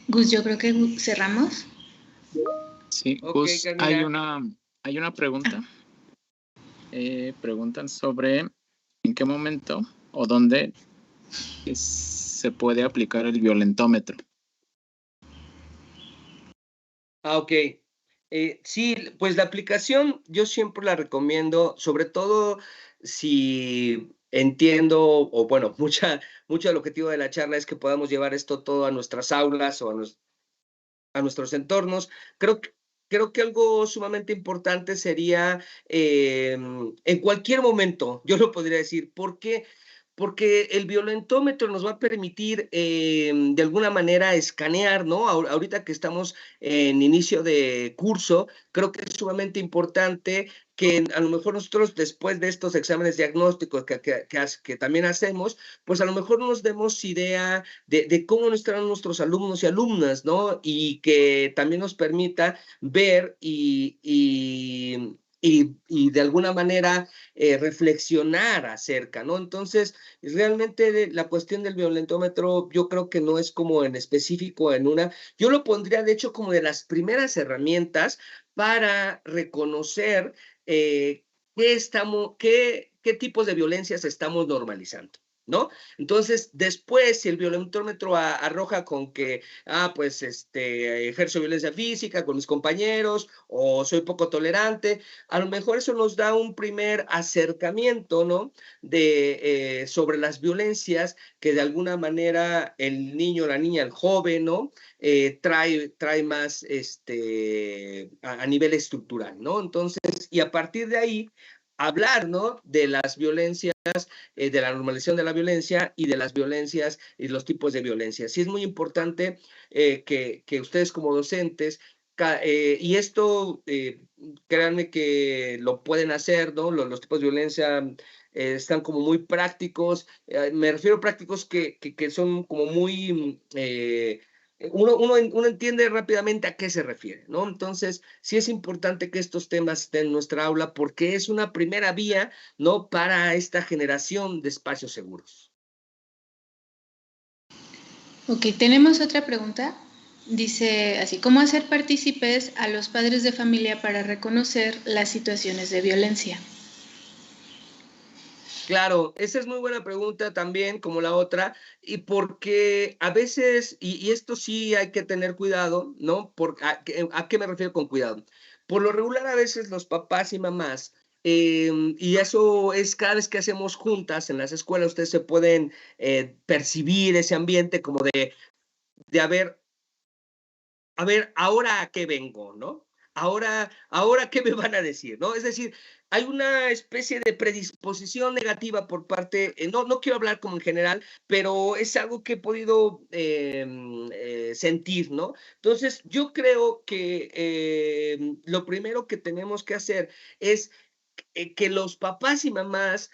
Gus, yo creo que cerramos. Sí, Gus, hay una pregunta. Preguntan sobre en qué momento o dónde se puede aplicar el violentómetro. Ok. Sí, pues la aplicación yo siempre la recomiendo, sobre todo si entiendo, o bueno, mucho del objetivo de la charla es que podamos llevar esto todo a nuestras aulas o a nuestros entornos. Creo que algo sumamente importante sería en cualquier momento, yo lo podría decir, ¿por qué? Porque el violentómetro nos va a permitir de alguna manera escanear, ¿no? Ahorita que estamos en inicio de curso, creo que es sumamente importante que a lo mejor nosotros después de estos exámenes diagnósticos que también hacemos, pues a lo mejor nos demos idea de cómo están nuestros alumnos y alumnas, ¿no? Y que también nos permita ver y de alguna manera reflexionar acerca, ¿no? Entonces, realmente la cuestión del violentómetro yo creo que no es como en específico en una, yo lo pondría de hecho como de las primeras herramientas para reconocer qué qué tipos de violencias estamos normalizando, ¿no? Entonces, después, si el violentómetro arroja con que, pues, ejerzo violencia física con mis compañeros o soy poco tolerante, a lo mejor eso nos da un primer acercamiento, ¿no? Sobre las violencias que de alguna manera el niño, la niña, el joven, ¿no? Trae más a nivel estructural, ¿no? Entonces, y a partir de ahí, hablar, ¿no? De las violencias, de la normalización de la violencia y de las violencias y los tipos de violencia. Sí es muy importante que ustedes como docentes, y esto, créanme que lo pueden hacer, ¿no? Los tipos de violencia están como muy prácticos, me refiero a prácticos que son como muy... uno entiende rápidamente a qué se refiere, ¿no? Entonces, sí es importante que estos temas estén en nuestra aula porque es una primera vía, ¿no? Para esta generación de espacios seguros. Ok, tenemos otra pregunta. Dice así, ¿cómo hacer partícipes a los padres de familia para reconocer las situaciones de violencia? Claro, esa es muy buena pregunta también, como la otra, y porque a veces, y esto sí hay que tener cuidado, ¿no? ¿A qué me refiero con cuidado? Por lo regular, a veces los papás y mamás, y eso es cada vez que hacemos juntas en las escuelas, ustedes se pueden percibir ese ambiente como de a ver, ¿ahora a qué vengo, no? Ahora, ¿qué me van a decir, no? Es decir, hay una especie de predisposición negativa por parte, no quiero hablar como en general, pero es algo que he podido sentir, ¿no? Entonces, yo creo que lo primero que tenemos que hacer es que los papás y mamás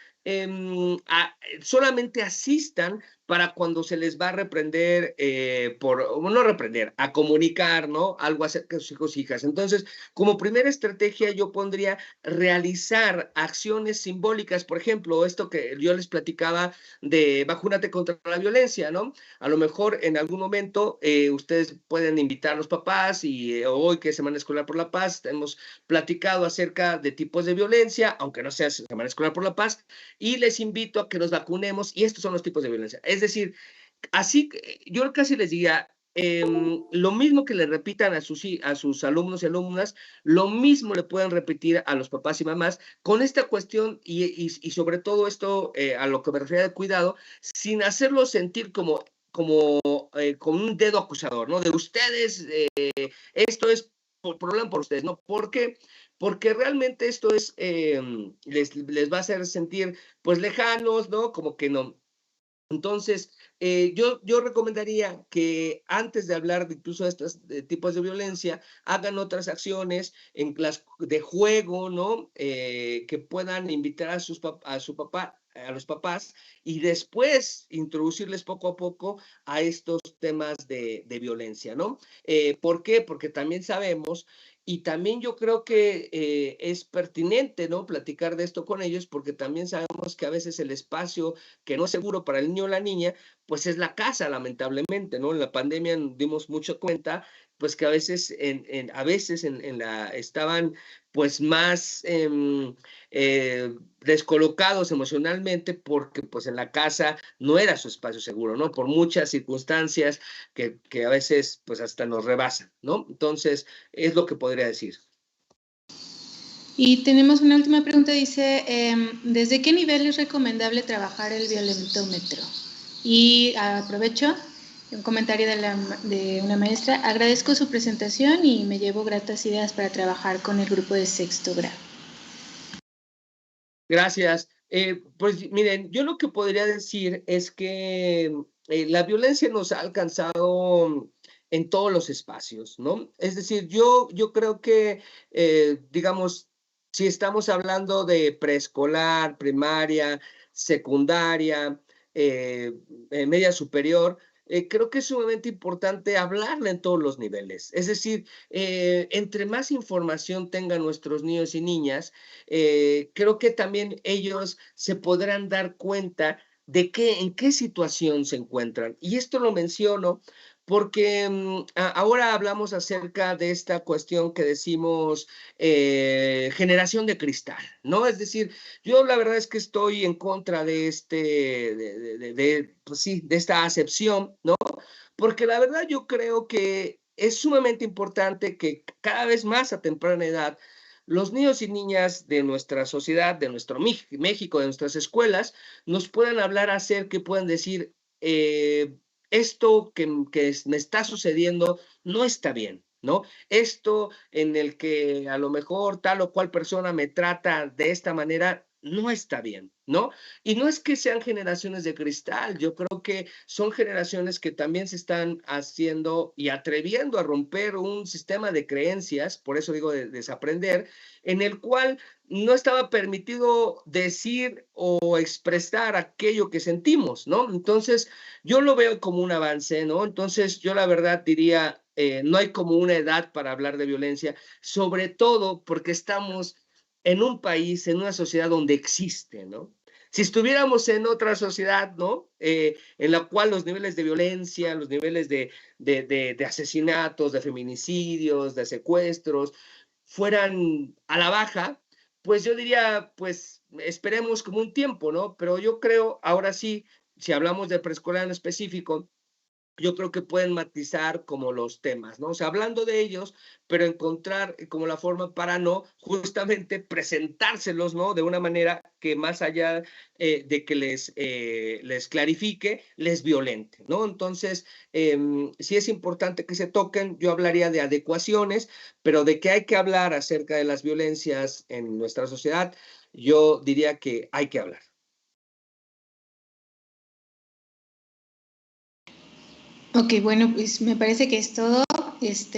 solamente asistan para cuando se les va a reprender, no reprender, a comunicar, ¿no? Algo acerca de sus hijos e hijas. Entonces, como primera estrategia, yo pondría realizar acciones simbólicas, por ejemplo, esto que yo les platicaba de vacúnate contra la violencia, ¿no? A lo mejor en algún momento ustedes pueden invitar a los papás y hoy que es Semana Escolar por la Paz, hemos platicado acerca de tipos de violencia, aunque no sea Semana Escolar por la Paz, y les invito a que nos vacunemos y estos son los tipos de violencia. Es decir, así yo casi les diría, lo mismo que le repitan a sus alumnos y alumnas, lo mismo le pueden repetir a los papás y mamás con esta cuestión y sobre todo esto a lo que me refiero de cuidado, sin hacerlo sentir como con un dedo acusador, ¿no? De ustedes, esto es problema por ustedes, ¿no? ¿Por qué? Porque realmente esto es, les va a hacer sentir pues lejanos, ¿no? Como que no. Entonces, yo recomendaría que antes de hablar de incluso de estos tipos de violencia, hagan otras acciones de juego, ¿no? Que puedan invitar a los papás y después introducirles poco a poco a estos temas de violencia, ¿no? ¿Por qué? Porque también sabemos y también yo creo que es pertinente, ¿no? Platicar de esto con ellos porque también sabemos que a veces el espacio que no es seguro para el niño o la niña, pues es la casa, lamentablemente, ¿no? En la pandemia nos dimos mucho cuenta, pues que a veces estaban pues más descolocados emocionalmente porque pues en la casa no era su espacio seguro, ¿no? Por muchas circunstancias que a veces pues hasta nos rebasan, ¿no? Entonces, es lo que podría decir. Y tenemos una última pregunta, dice, ¿desde qué nivel es recomendable trabajar el violentómetro? Y aprovecho un comentario de una maestra, agradezco su presentación y me llevo gratas ideas para trabajar con el grupo de sexto grado. Gracias. Pues miren, yo lo que podría decir es que la violencia nos ha alcanzado en todos los espacios, ¿no? Es decir, yo creo que, digamos, si estamos hablando de preescolar, primaria, secundaria, media superior, creo que es sumamente importante hablarla en todos los niveles. Es decir, entre más información tengan nuestros niños y niñas, creo que también ellos se podrán dar cuenta de en qué situación se encuentran. Y esto lo menciono porque ahora hablamos acerca de esta cuestión que decimos generación de cristal, ¿no? Es decir, yo la verdad es que estoy en contra de pues sí, de esta acepción, ¿no? Porque la verdad yo creo que es sumamente importante que cada vez más a temprana edad los niños y niñas de nuestra sociedad, de nuestro México, de nuestras escuelas, nos puedan hablar acerca, que puedan decir, esto que me está sucediendo no está bien, ¿no? Esto en el que a lo mejor tal o cual persona me trata de esta manera no está bien, ¿no? Y no es que sean generaciones de cristal, yo creo que son generaciones que también se están haciendo y atreviendo a romper un sistema de creencias, por eso digo de desaprender, en el cual no estaba permitido decir o expresar aquello que sentimos, ¿no? Entonces, yo lo veo como un avance, ¿no? Entonces, yo la verdad diría, no hay como una edad para hablar de violencia, sobre todo porque estamos en un país, en una sociedad donde existe, ¿no? Si estuviéramos en otra sociedad, ¿no? En la cual los niveles de violencia, los niveles de asesinatos, de feminicidios, de secuestros, fueran a la baja, pues yo diría, pues esperemos como un tiempo, ¿no? Pero yo creo, ahora sí, si hablamos de preescolar en específico, yo creo que pueden matizar como los temas, ¿no? O sea, hablando de ellos, pero encontrar como la forma para no justamente presentárselos, ¿no? De una manera que más allá de que les clarifique, les violente, ¿no? Entonces, sí es importante que se toquen, yo hablaría de adecuaciones, pero de que hay que hablar acerca de las violencias en nuestra sociedad, yo diría que hay que hablar. Ok, bueno, pues me parece que es todo.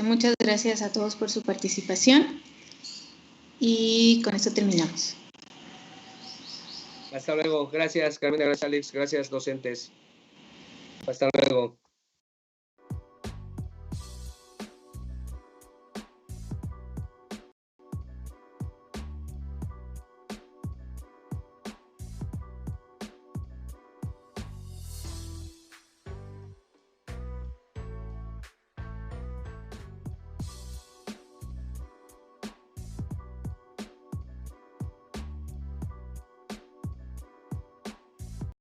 Muchas gracias a todos por su participación y con esto terminamos. Hasta luego. Gracias, Carmina. Gracias, Alex. Gracias, docentes. Hasta luego.